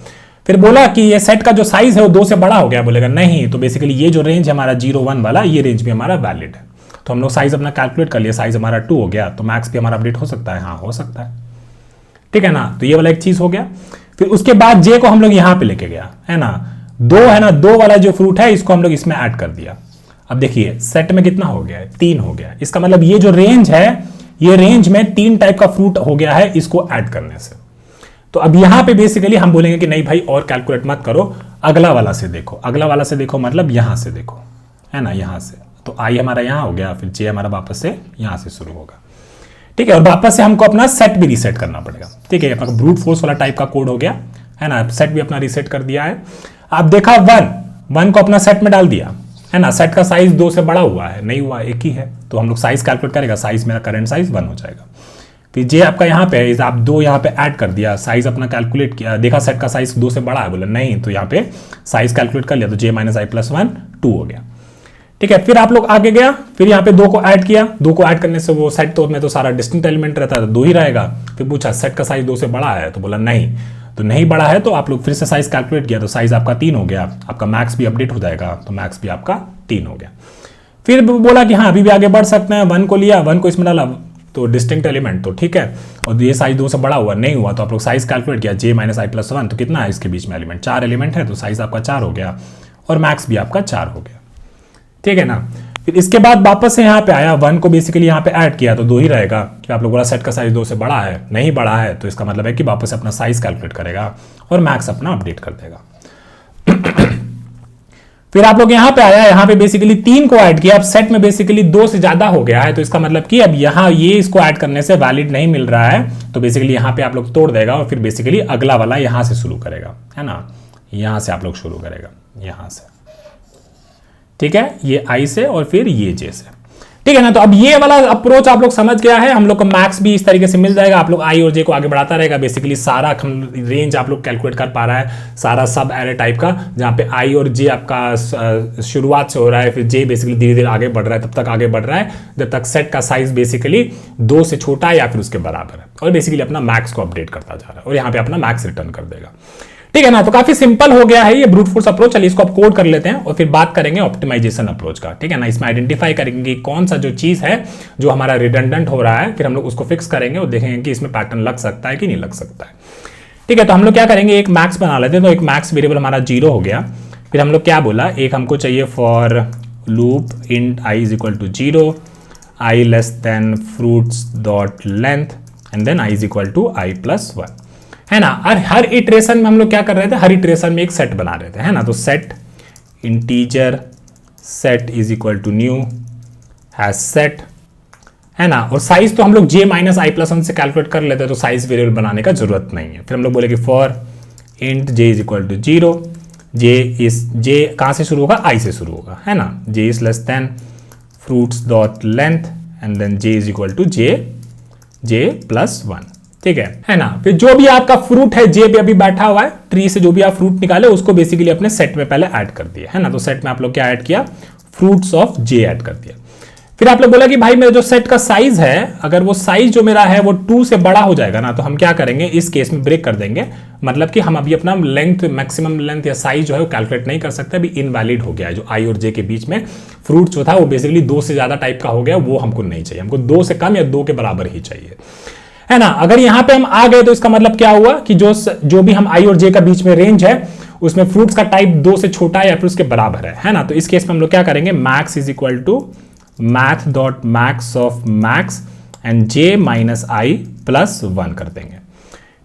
फिर बोला कि ये सेट का जो साइज है वो 2 से बड़ा हो गया, बोलेगा नहीं। तो बेसिकली ये जो रेंज है हमारा 0 1 वाला, ये रेंज भी हमारा वैलिड है। तो हम लोग साइज अपना कैलकुलेट कर लिया, साइज हमारा 2 हो गया। तो मैक्स भी हमारा अपडेट हो सकता है, हाँ हो सकता है, ठीक है ना। तो ये वाला एक चीज हो गया। फिर उसके बाद j को हम लोग यहाँ पे लेके गया, है ना। 2 है ना, 2 वाला जो फ्रूट है इसको हम लोग इसमें ऐड कर दिया। अब देखिए सेट में कितना हो गया है, 3 हो गया। इसका मतलब ये जो रेंज है, ये रेंज में 3 टाइप का फ्रूट हो गया है इसको ऐड करने से। तो अब यहां पे बेसिकली हम बोलेंगे कि नहीं भाई और कैलकुलेट मत करो, अगला वाला से देखो। अगला वाला से देखो मतलब यहां से देखो, है ना, यहां से। तो i हमारा यहां हो गया, फिर j हमारा वापस से यहां से शुरू होगा, ठीक है। और वापस से हमको अपना सेट भी रीसेट करना पड़ेगा, ठीक है। अपना ब्रूट फोर्स वाला टाइप का कोड हो गया, है ना। सेट भी अपना रीसेट कर दिया है। आप देखा 1 को अपना सेट में डाल दिया, है ना। सेट का साइज 2 से बड़ा हुआ है, नहीं हुआ, एक ही है। तो हम लोग साइज कैलकुलेट करेगा, साइज मेरा करंट साइज 1 हो जाएगा। फिर j आपका यहाँ पे है, आप 2 यहाँ पे ऐड कर दिया, साइज अपना कैलकुलेट किया, देखा सेट का साइज 2 से बड़ा है, बोला नहीं। तो यहाँ पे साइज कैलकुलेट कर लिया, तो j - i + 1 2 हो गया, ठीक है। फिर आप लोग आगे गया, फिर यहाँ पे 2 को ऐड किया। 2 को ऐड करने से वो सेट तो में तो सारा डिस्टिंक्ट एलिमेंट रहता है, तो 2 ही रहेगा। फिर पूछा सेट का साइज 2 से बड़ा है, तो बोला नहीं। तो नहीं बड़ा है तो आप लोग फिर से साइज कैलकुलेट किया, तो साइज आपका 3 हो गया। आपका मैक्स भी अपडेट हो जाएगा, तो मैक्स भी आपका 3 हो गया। फिर बोला कि हाँ अभी भी आगे बढ़ सकते हैं, 1 को लिया, 1 को इसमें डाला, तो डिस्टिंक्ट एलिमेंट, तो ठीक है। और ये साइज 2 से बड़ा हुआ, नहीं हुआ, तो आप लोग साइज कैलकुलेट किया, j - i + 1। तो कितना है इसके बीच में एलिमेंट, 4 एलिमेंट है, तो साइज आपका 4 हो गया, और मैक्स भी आपका 4 हो गया, ठीक है ना। फिर इसके बाद वापस से यहाँ पे आया, 1 को बेसिकली यहाँ पे ऐड किया, तो 2 ही रहेगा। कि आप लोग बोला सेट का साइज 2 से बड़ा है, नहीं बड़ा है, तो इसका मतलब है कि वापस अपना साइज कैलकुलेट करेगा और मैक्स अपना अपडेट कर देगा। फिर आप लोग यहाँ पे आया, यहाँ पे बेसिकली 3 को ऐड किया। अब सेट में बेसिकली 2 से ज्यादा हो गया है, तो इसका मतलब कि अब यहाँ ये इसको ऐड करने से वैलिड नहीं मिल रहा है, तो बेसिकली यहाँ पे आप लोग तोड़ देगा और फिर बेसिकली अगला वाला यहाँ से शुरू करेगा, है ना। यहाँ से आप लोग शुरू करेगा, यहाँ से, ठीक है, ये i से और फिर ये j से, ठीक है ना। तो अब ये वाला अप्रोच आप लोग समझ गया है। हम लोग को मैक्स भी इस तरीके से मिल जाएगा, आप लोग i और j को आगे बढ़ाता रहेगा। बेसिकली सारा रेंज आप लोग कैलकुलेट कर पा रहा है, सारा सब एरे टाइप का, जहाँ पे i और j आपका शुरुआत से हो रहा है, फिर j बेसिकली धीरे धीरे आगे बढ़ रहा है, तब तक आगे बढ़ रहा है जब तक सेट का साइज बेसिकली 2 से छोटा है या फिर उसके बराबर है, और बेसिकली अपना मैक्स को अपडेट करता जा रहा है, और यहाँ पे अपना मैक्स रिटर्न कर देगा, ठीक है ना। तो काफी सिंपल हो गया है ये ब्रूट फोर्स अप्रोच। चलिए इसको आप कोड कर लेते हैं और फिर बात करेंगे ऑप्टिमाइजेशन अप्रोच का, ठीक है ना। इसमें आइडेंटिफाई करेंगे कि कौन सा जो चीज है जो हमारा रिडंडेंट हो रहा है, फिर हम लोग उसको फिक्स करेंगे और देखेंगे कि इसमें पैटर्न लग सकता है कि नहीं लग सकता है, ठीक है। तो हम लोग क्या करेंगे, एक मैक्स बना लेते हैं। तो एक मैक्स वेरिएबल हमारा 0 हो गया। फिर हम लोग क्या बोला, एक हमको चाहिए for loop int i = 0, i fruits fruits dot length and then i = i + 1, है ना। और हर इटरेशन में हम लोग क्या कर रहे थे, हर इटरेशन में एक सेट बना रहे थे, है ना। तो set integer set is equal to new hash set, है ना। और साइज तो हम लोग j minus i plus one से कैलकुलेट कर लेते हैं, तो साइज वेरिएबल बनाने का जरूरत नहीं है। फिर हम लोग बोले कि for int j is equal to 0, j कहाँ से शुरू होगा, i से शुरू होगा, है ना। j is less than fruits dot length and then j is equal to j plus 1, ठीक है ना। फिर जो भी आपका फ्रूट है j पे अभी बैठा हुआ है, ट्री से जो भी आप फ्रूट निकाले उसको बेसिकली अपने सेट में पहले ऐड कर दिया, है ना। तो सेट में आप लोग क्या ऐड किया, फ्रूट्स ऑफ j ऐड कर दिया। फिर आप लोग बोला कि भाई मेरा जो सेट का साइज है, अगर वो साइज जो मेरा है वो 2 से बड़ा हो जाएगा ना, तो हम क्या करेंगे, इस केस में ब्रेक कर देंगे। मतलब कि हम अभी अपना लेंथ, मैक्सिमम लेंथ या साइज जो है वो कैलकुलेट नहीं कर सकते, अभी इनवैलिड हो गया है। जो i और j के बीच में फ्रूट जो था वो बेसिकली 2 से ज्यादा टाइप का हो गया, वो हमको नहीं चाहिए, हमको 2 से कम या 2 के बराबर ही चाहिए, है ना। अगर यहां पे हम आ गए तो इसका मतलब क्या हुआ कि जो भी हम i और j का बीच में रेंज है उसमें फ्रूट्स का टाइप 2 से छोटा या फिर उसके बराबर है ना। तो इस केस में हम लोग क्या करेंगे, max is equal to math dot max of max and j minus i plus 1 कर देंगे,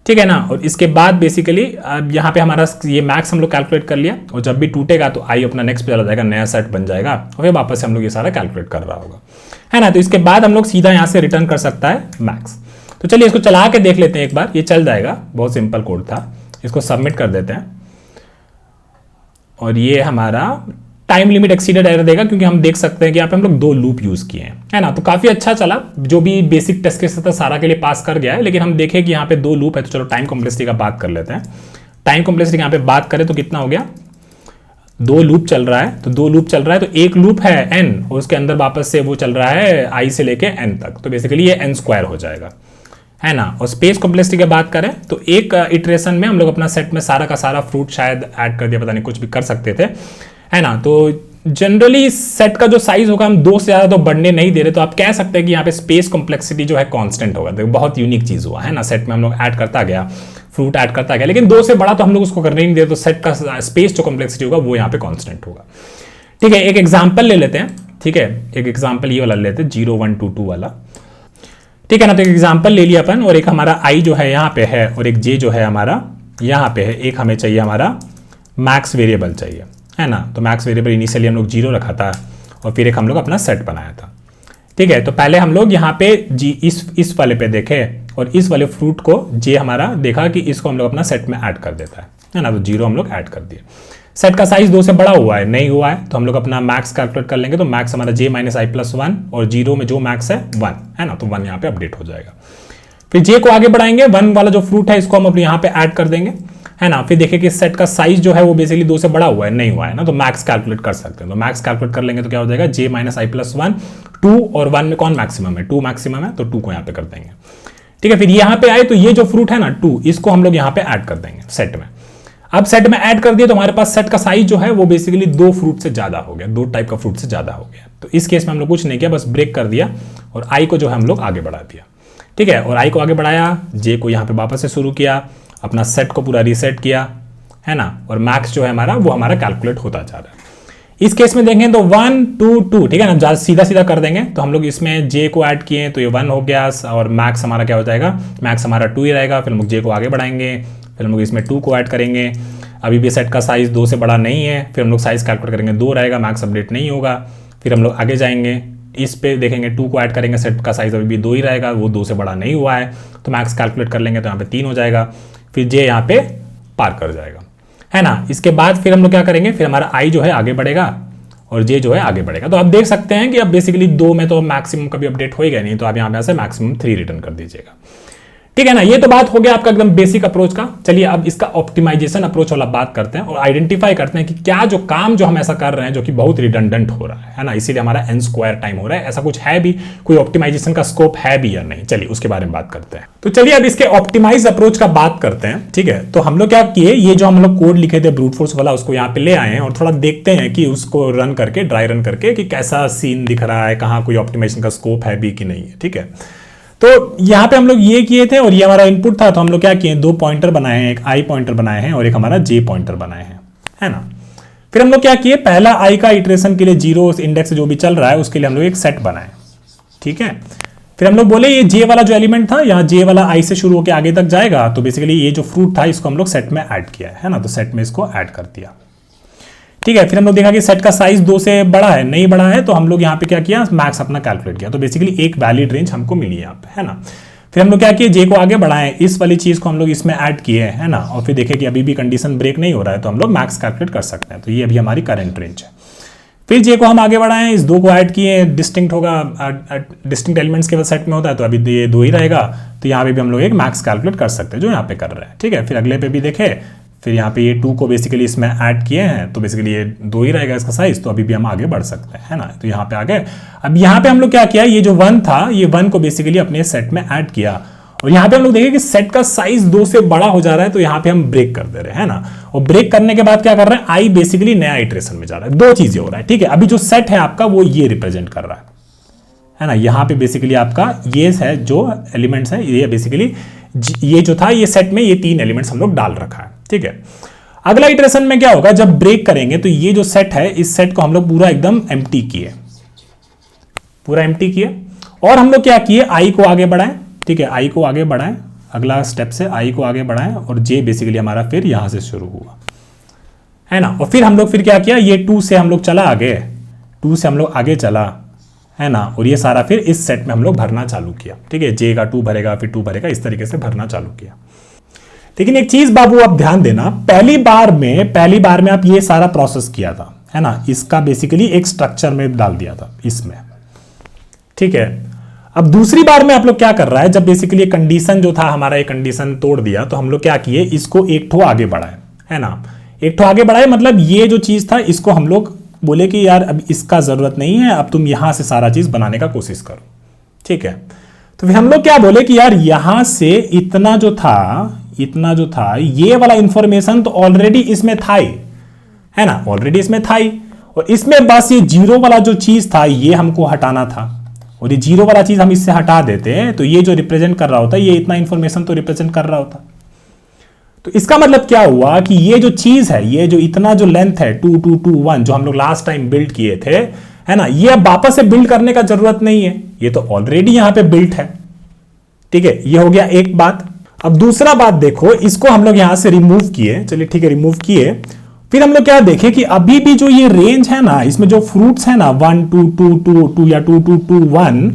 ठीक है ना। और इसके बाद बेसिकली अब यहाँ पे हमारा ये मैक्स हम लोग कैलकुलेट कर लिया, और जब भी टूटेगा तो i अपना नेक्स्ट पे चला जाएगा, नया सेट बन जाएगा, और फिर वापस से हम लोग ये सारा कैलकुलेट कर रहा होगा, है ना। तो इसके बाद हम लोग सीधा यहाँ से रिटर्न कर सकता है मैक्स। तो चलिए इसको चला के देख लेते हैं एक बार, ये चल जाएगा, बहुत सिंपल कोड था। इसको सबमिट कर देते हैं और ये हमारा टाइम लिमिट एक्सीडेड एरर देगा, क्योंकि हम देख सकते हैं कि यहाँ पे हम लोग 2 लूप यूज किए हैं, है ना। तो काफी अच्छा चला, जो भी बेसिक टेस्ट केस था सारा के लिए पास कर गया है, लेकिन हम देखें कि यहाँ पे 2 लूप है, तो चलो टाइम कॉम्प्लेक्सिटी का बात कर लेते हैं। टाइम कॉम्प्लेक्सिटी यहाँ पे बात करें तो कितना हो गया, 2 लूप चल रहा है, तो 2 लूप चल रहा है, तो एक लूप है n और उसके अंदर वापस से वो चल रहा है i से लेके n तक, तो बेसिकली ये n स्क्वायर हो जाएगा, है ना। और स्पेस कॉम्प्लेक्सिटी की बात करें तो एक इटरेशन में हम लोग अपना सेट में सारा का सारा फ्रूट शायद ऐड कर दिया, पता नहीं कुछ भी कर सकते थे, है ना। तो जनरली सेट का जो साइज होगा हम 2 से ज्यादा तो बढ़ने नहीं दे रहे, तो आप कह सकते हैं कि यहाँ पे स्पेस कॉम्प्लेक्सिटी जो है कांस्टेंट होगा। देखो बहुत यूनिक चीज हुआ है ना, सेट में हम लोग ऐड करता गया, फ्रूट ऐड करता गया, लेकिन 2 से बड़ा तो हम लोग उसको करने नहीं दे रहे, तो सेट का स्पेस जो कॉम्प्लेक्सिटी होगा वो यहाँ पे कॉन्स्टेंट होगा, ठीक है। एक एग्जाम्पल ले लेते हैं, ठीक है, एक एग्जाम्पल ये वाला लेते हैं 0 1 2 2 वाला, ठीक है ना। तो एक एग्जाम्पल ले लिया अपन, और एक हमारा i जो है यहाँ पे है और एक j जो है हमारा यहाँ पे है, एक हमें चाहिए हमारा मैक्स वेरिएबल चाहिए, है ना। तो मैक्स वेरिएबल इनिशियली हम लोग 0 रखा था और फिर एक हम लोग अपना सेट बनाया था, ठीक है। तो पहले हम लोग यहाँ पे जी इस वाले पे देखे और इस वाले फ्रूट को j हमारा देखा कि इसको हम लोग अपना सेट में ऐड कर देता है ना। तो 0 हम लोग ऐड कर दिए। सेट का साइज 2 से बड़ा हुआ है, नहीं हुआ है, तो हम लोग अपना मैक्स कैलकुलेट कर लेंगे। तो मैक्स हमारा j माइनस आई प्लस 1 और 0 में जो मैक्स है 1, है ना, तो 1 यहाँ पे अपडेट हो जाएगा। फिर j को आगे बढ़ाएंगे, 1 वाला जो फ्रूट है इसको हम अपने यहाँ पे ऐड कर देंगे, है ना। फिर देखिए कि सेट का साइज जो है वो बेसिकली 2 से बड़ा हुआ है, नहीं हुआ है ना, तो मैक्स कैलकुलेट कर सकते हैं। तो मैक्स कैलकुलेट कर लेंगे तो क्या हो जाएगा, j माइनस आई प्लस 1, 2 और 1 में कौन मैक्सिमम है, 2 मैक्सिमम है, तो 2 को यहाँ पे कर देंगे, ठीक है। फिर यहाँ पे आए तो ये जो फ्रूट है ना 2, इसको हम लोग यहाँ पे ऐड कर देंगे सेट में। अब सेट में ऐड कर दिया तो हमारे पास सेट का साइज जो है वो बेसिकली 2 फ्रूट से ज्यादा हो गया, 2 टाइप का फ्रूट से ज्यादा हो गया। तो इस केस में हम लोग कुछ नहीं किया, बस ब्रेक कर दिया और i को जो है हम लोग आगे बढ़ा दिया, ठीक है। और i को आगे बढ़ाया, j को यहाँ पे वापस से शुरू किया, अपना सेट को पूरा रीसेट किया, है ना। और मैक्स जो है हमारा वो हमारा कैलकुलेट होता जा रहा है। इस केस में देखें तो 1 2 2, ठीक है ना, सीधा सीधा कर देंगे। तो हम लोग इसमें j को ऐड किए तो ये 1 हो गया और मैक्स हमारा क्या हो जाएगा, मैक्स हमारा 2 ही रहेगा। फिर हम लोग j को आगे बढ़ाएंगे, फिर हम लोग इसमें 2 को ऐड करेंगे। अभी भी सेट का साइज 2 से बड़ा नहीं है, फिर हम लोग साइज कैलकुलेट करेंगे 2 रहेगा, मैक्स अपडेट नहीं होगा। फिर हम लोग आगे जाएंगे, इस पे देखेंगे 2 को ऐड करेंगे, सेट का साइज अभी भी 2 ही रहेगा, वो 2 से बड़ा नहीं हुआ है, तो मैक्स कैलकुलेट कर लेंगे तो यहाँ पे 3 हो जाएगा। फिर j यहाँ पे पार कर जाएगा, है ना। इसके बाद फिर हम लोग क्या करेंगे, फिर हमारा i जो है आगे बढ़ेगा और j जो है आगे बढ़ेगा। तो आप देख सकते हैं कि अब बेसिकली 2 में तो मैक्सिमम कभी अपडेट होएगा नहीं, तो आप यहाँ पे ऐसे मैक्सिमम 3 रिटर्न कर दीजिएगा, ठीक है ना। ये तो बात हो गया आपका एकदम बेसिक अप्रोच का। चलिए अब इसका ऑप्टिमाइजेशन अप्रोच वाला बात करते हैं और आइडेंटिफाई करते हैं कि क्या जो काम जो हम ऐसा कर रहे हैं जो कि बहुत रिडंडेंट हो रहा है ना, इसीलिए हमारा n स्क्वायर टाइम हो रहा है, ऐसा कुछ है भी, कोई ऑप्टिमाइजेशन का स्कोप है भी या नहीं। चलिए उसके बारे में बात करते हैं। तो चलिए अब इसके ऑप्टिमाइज अप्रोच का बात करते हैं, ठीक है। तो हम लोग क्या किए, ये जो हम लोग कोड लिखे थे ब्रूट फोर्स वाला, उसको यहाँ पे ले आए हैं और थोड़ा देखते हैं कि उसको रन करके, ड्राई रन करके, कि कैसा सीन दिख रहा है, कहाँ कोई ऑप्टिमाइजेशन का स्कोप है भी कि नहीं है, ठीक है। तो यहाँ पे हम लोग ये किए थे और ये हमारा इनपुट था, तो हम लोग क्या किए, 2 पॉइंटर बनाए हैं, एक i पॉइंटर बनाए हैं और एक हमारा j पॉइंटर बनाए हैं, है ना। फिर हम लोग क्या किए, पहला i का इटरेशन के लिए 0 इंडेक्स जो भी चल रहा है उसके लिए हम लोग एक सेट बनाए, ठीक है। फिर हम लोग बोले ये j वाला जो एलिमेंट था, यहाँ j वाला i से शुरू होकर आगे तक जाएगा, तो बेसिकली ये जो फ्रूट था इसको हम लोग सेट में ऐड किया है ना, तो सेट में इसको ऐड कर दिया, ठीक है, फिर हम लोग देखा कि सेट का साइज 2 से बड़ा है, नहीं बड़ा है, तो हम लोग यहाँ पे क्या किया, मैक्स अपना कैलकुलेट किया, तो बेसिकली एक वैलिड रेंज हमको मिली यहाँ पे, है ना। फिर हम लोग क्या किए, जे को आगे बढ़ाएं, इस वाली चीज को हम लोग इसमें ऐड किए, है ना, और फिर देखें कि अभी भी कंडीशन ब्रेक नहीं हो रहा है, तो हम लोग मैक्स कैलकुलेट कर सकते हैं, तो ये अभी हमारी करंट रेंज है। फिर जे को हम आगे बढ़ाएं, इस 2 को ऐड किए, डिस्टिंक्ट होगा, डिस्टिंक्ट एलिमेंट्स केवल सेट में होता है, तो अभी ये 2 ही रहेगा, तो यहाँ पे भी हम लोग एक मैक्स कैलकुलेट कर सकते हैं जो यहाँ पे कर रहे हैं। ठीक है, फिर अगले पे भी देखें, फिर यहाँ पे ये 2 को बेसिकली इसमें ऐड किए हैं, तो बेसिकली ये 2 ही रहेगा इसका साइज, तो अभी भी हम आगे बढ़ सकते हैं, है ना। तो यहाँ पे आ गए। अब यहाँ पे हम लोग क्या किया, ये जो 1 था, ये 1 को बेसिकली अपने सेट में ऐड किया, और यहाँ पे हम लोग देखें कि सेट का साइज 2 से बड़ा हो जा रहा है, तो यहाँ पे हम ब्रेक कर दे रहे हैं, है ना। और ब्रेक करने के बाद क्या कर रहे हैं, आई बेसिकली नया इटरेशन में जा रहा है, 2 चीजें हो रहा है। ठीक है, अभी जो सेट है आपका वो ये रिप्रेजेंट कर रहा है ना। यहाँ पे बेसिकली आपका ये है जो एलिमेंट्स है, ये बेसिकली ये जो था, ये सेट में ये 3 एलिमेंट्स हम लोग डाल रखा है। ठीक है, अगला इटरेशन में क्या होगा, जब ब्रेक करेंगे तो ये जो सेट है, इस सेट को हम लोग पूरा एकदम एम्प्टी किए, पूरा एम्प्टी किए, और हम लोग क्या किए, आई को आगे बढ़ाएं। ठीक है, आई को आगे बढ़ाएं, अगला स्टेप से आई को आगे बढ़ाएं, और जे बेसिकली हमारा फिर यहां से शुरू हुआ, है ना। और फिर हम लोग फिर क्या किया, ये 2 से हम लोग चला आगे, 2 से हम लोग आगे चला, है ना, और ये सारा फिर इस सेट में हम लोग भरना चालू किया। ठीक है, जे का 2 भरेगा, फिर 2 भरेगा, इस तरीके से भरना चालू किया। लेकिन एक चीज बाबू आप ध्यान देना, पहली बार में आप ये सारा प्रोसेस किया था, है ना, इसका बेसिकली एक स्ट्रक्चर में डाल दिया था इसमें। ठीक है, अब दूसरी बार में आप लोग क्या कर रहा है, जब बेसिकली कंडीशन जो था हमारा, एक कंडीशन तोड़ दिया, तो हम लोग क्या किए, इसको एक ठो आगे बढ़ाए, है ना। एक ठो आगे बढ़ाए मतलब ये जो चीज था, इसको हम लोग बोले कि यार अब इसका जरूरत नहीं है, अब तुम यहां से सारा चीज बनाने का कोशिश करो। ठीक है, तो फिर हम लोग क्या बोले कि यार यहां से इतना जो था, ये वाला इंफॉर्मेशन तो ऑलरेडी इसमें था ही, है ना, ऑलरेडी इसमें था ही, और इसमें बस ये 0 वाला जो चीज था ये हमको हटाना था, और ये 0 वाला चीज हम इससे हटा देते हैं, तो ये जो रिप्रेजेंट कर रहा होता, ये इतना इंफॉर्मेशन तो रिप्रेजेंट कर रहा होता। तो इसका मतलब क्या हुआ कि ये जो चीज है, ये जो इतना जो लेंथ है 2 2 2 1 जो हम लोग लास्ट टाइम बिल्ड किए थे, है ना, ये अब वापस से बिल्ड करने का जरूरत नहीं है, ये तो ऑलरेडी यहां पे बिल्ट है। ठीक है, ये हो गया एक बात। अब दूसरा बात देखो, इसको हम लोग यहां से रिमूव किए, चलिए ठीक है, रिमूव किए। फिर हम लोग क्या देखें कि अभी भी जो ये रेंज है ना, इसमें जो फ्रूट्स है ना 1 2 2 2 2 या 2 2 2 1,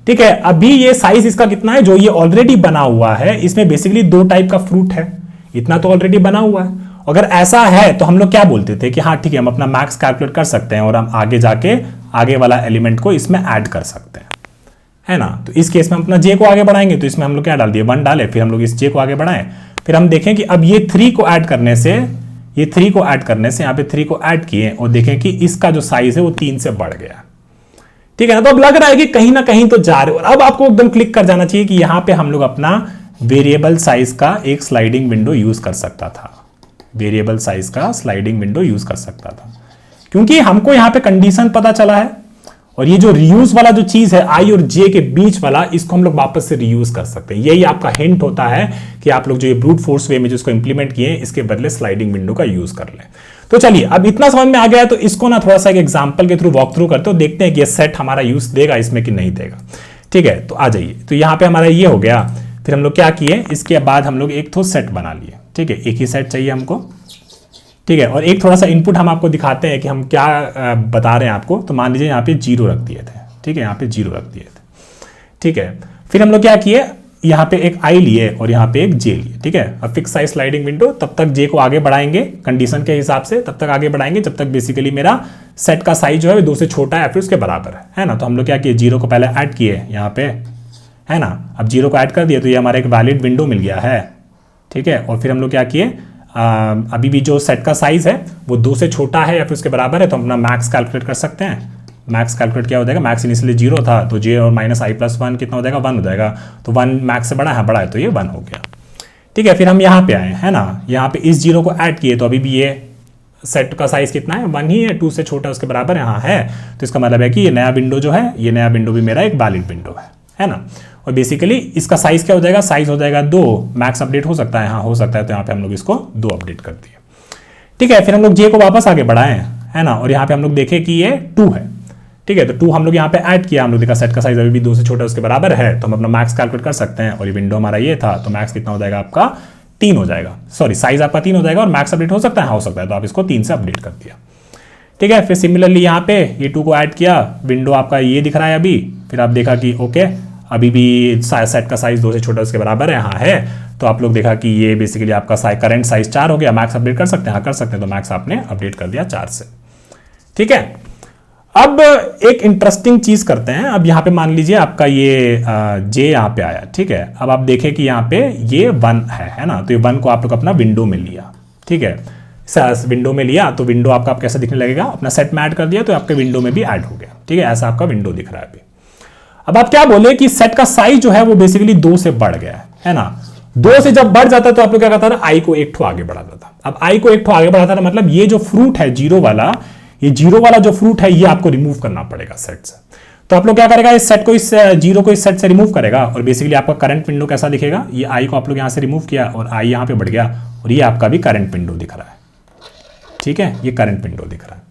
ठीक है, अभी ये साइज इसका कितना है, जो ये ऑलरेडी बना हुआ है, इसमें बेसिकली 2 टाइप का फ्रूट है, इतना तो ऑलरेडी बना हुआ है। अगर ऐसा है तो हम लोग क्या बोलते थे कि हाँ ठीक है, हम अपना मैक्स कैलकुलेट कर सकते हैं, और हम आगे जाके आगे वाला एलिमेंट को इसमें ऐड कर सकते हैं, है ना। तो इस केस में हम अपना जे को आगे बढ़ाएंगे, तो इसमें हम लोग क्या डाल दिए, 1 डाले, फिर हम लोग इस जे को आगे बढ़ाएं, फिर हम देखें कि अब ये 3 को ऐड करने से, यहाँ पे 3 को ऐड किए, और देखें कि इसका जो साइज है वो 3 से बढ़ गया। ठीक है ना, तो अब लग रहा है कि कहीं ना कहीं तो जा रहे हो, और अब आपको एकदम क्लिक कर जाना चाहिए कि यहां पे हम लोग अपना वेरिएबल साइज का एक स्लाइडिंग विंडो यूज कर सकता था, वेरिएबल साइज का स्लाइडिंग विंडो यूज कर सकता था, क्योंकि हमको यहां पे कंडीशन पता चला है, और ये जो रीयूज वाला जो चीज है आई और जे के बीच वाला, इसको हम लोग वापस से रीयूज कर सकते हैं। यही आपका हिंट होता है कि आप लोग जो ये ब्रूट फोर्स वे में जिसको इंप्लीमेंट किए, इसके बदले स्लाइडिंग विंडो का यूज कर लें। तो चलिए, अब इतना समझ में आ गया है, तो इसको ना थोड़ा सा एक एग्जांपल के थ्रू वॉक थ्रू करते हो, देखते हैं कि ये सेट हमारा यूज देगा इसमें कि नहीं देगा। ठीक है, तो आ जाइए, तो यहाँ पे हमारा ये हो गया। फिर हम लोग क्या किए, इसके बाद हम लोग एक तो सेट बना लिए। ठीक है, एक ही सेट चाहिए हमको। ठीक है, और एक थोड़ा सा इनपुट हम आपको दिखाते हैं कि हम क्या बता रहे हैं आपको। तो मान लीजिए यहाँ पे 0 रख दिए थे। ठीक है, यहाँ पे 0 रख दिए थे। ठीक है, फिर हम लोग क्या किए, यहाँ पे एक आई लिए और यहाँ पे एक जे लिए। ठीक है, अब फिक्स साइज स्लाइडिंग विंडो, तब तक जे को आगे बढ़ाएंगे कंडीशन के हिसाब से, तब तक आगे बढ़ाएंगे जब तक बेसिकली मेरा सेट का साइज जो है 2 से छोटा है फिर उसके बराबर है ना। तो हम लोग क्या किए, 0 को पहले ऐड किए यहाँ पे, है ना। अब 0 को ऐड कर दिया तो ये हमारा एक वैलिड विंडो मिल गया है। ठीक है, और फिर हम लोग क्या किए, अभी भी जो सेट का साइज है वो 2 से छोटा है या फिर उसके बराबर है, तो हम अपना मैक्स कैलकुलेट कर सकते हैं। मैक्स कैलकुलेट क्या हो जाएगा, मैक्स इनिशियली 0 था, तो जे और माइनस आई प्लस 1 कितना हो जाएगा, 1 हो जाएगा। तो 1 मैक्स से बड़ा है, बड़ा है, तो ये 1 हो गया। ठीक है, फिर हम यहाँ पे आए, है ना, यहाँ पे इस 0 को ऐड किए, तो अभी भी ये सेट का साइज कितना है, 1 ही है, 2 से छोटा उसके बराबर यहाँ है। तो इसका मतलब है कि ये नया विंडो जो है, ये नया विंडो भी मेरा एक वैलिड विंडो है ना। और बेसिकली इसका साइज क्या हो जाएगा, साइज हो जाएगा 2। मैक्स अपडेट हो सकता है, हाँ हो सकता है, तो यहाँ पे हम लोग इसको 2 अपडेट कर दिए। ठीक है, फिर हम लोग जे को वापस आगे बढ़ाएं, है ना, और यहाँ पे हम लोग देखें कि ये 2 है। ठीक है, तो 2 हम लोग यहाँ पे ऐड किया, हम लोग देखा सेट का साइज अभी भी 2 से छोटा उसके बराबर है, तो हम अपना मैक्स कैलकुलेट कर सकते हैं। और ये विंडो हमारा ये था, तो मैक्स कितना हो जाएगा आपका, 3 हो जाएगा, सॉरी साइज आपका 3 हो जाएगा, और मैक्स अपडेट हो सकता है, हाँ हो सकता है, तो आप इसको 3 से अपडेट कर दिया। ठीक है। फिर सिमिलरली यहाँ पे ये 2 को ऐड किया, विंडो आपका ये दिख रहा है अभी। फिर आप देखा कि ओके अभी भी सेट का साइज 2 से छोटा उसके बराबर है, हाँ है। तो आप लोग देखा कि ये बेसिकली आपका करंट साइज 4 हो गया। मैक्स अपडेट कर सकते हैं, हाँ कर सकते हैं। तो मैक्स आपने अपडेट कर दिया 4 से, ठीक है। अब एक इंटरेस्टिंग चीज करते हैं। अब यहाँ पे मान लीजिए आपका ये जे यहाँ पे आया, ठीक है। अब आप देखें कि यहाँ पे ये 1 है ना। तो ये 1 को आप लोग अपना विंडो में लिया, ठीक है। विंडो में लिया तो विंडो आपका कैसा दिखने लगेगा, अपना सेट में ऐड कर दिया तो आपके विंडो में भी ऐड हो गया, ठीक है। ऐसा आपका विंडो दिख रहा है अभी। अब आप क्या बोले कि सेट का साइज जो है वो बेसिकली 2 से बढ़ गया है ना। 2 से जब बढ़ जाता है तो आप लोग क्या करता था, आई को एक ठो आगे बढ़ाता था। अब आई को एक ठो आगे बढ़ाता था मतलब ये जो फ्रूट है जीरो वाला, ये जीरो वाला जो फ्रूट है ये आपको रिमूव करना पड़ेगा सेट से। तो आप लोग क्या करेगा, इस सेट को इस जीरो को इस सेट से रिमूव करेगा और बेसिकली आपका करंट विंडो कैसा दिखेगा, ये आई को आप लोग यहां से रिमूव किया और आई यहां पे बढ़ गया और ये आपका भी करंट विंडो दिख रहा है, ठीक है। ये करंट विंडो दिख रहा है।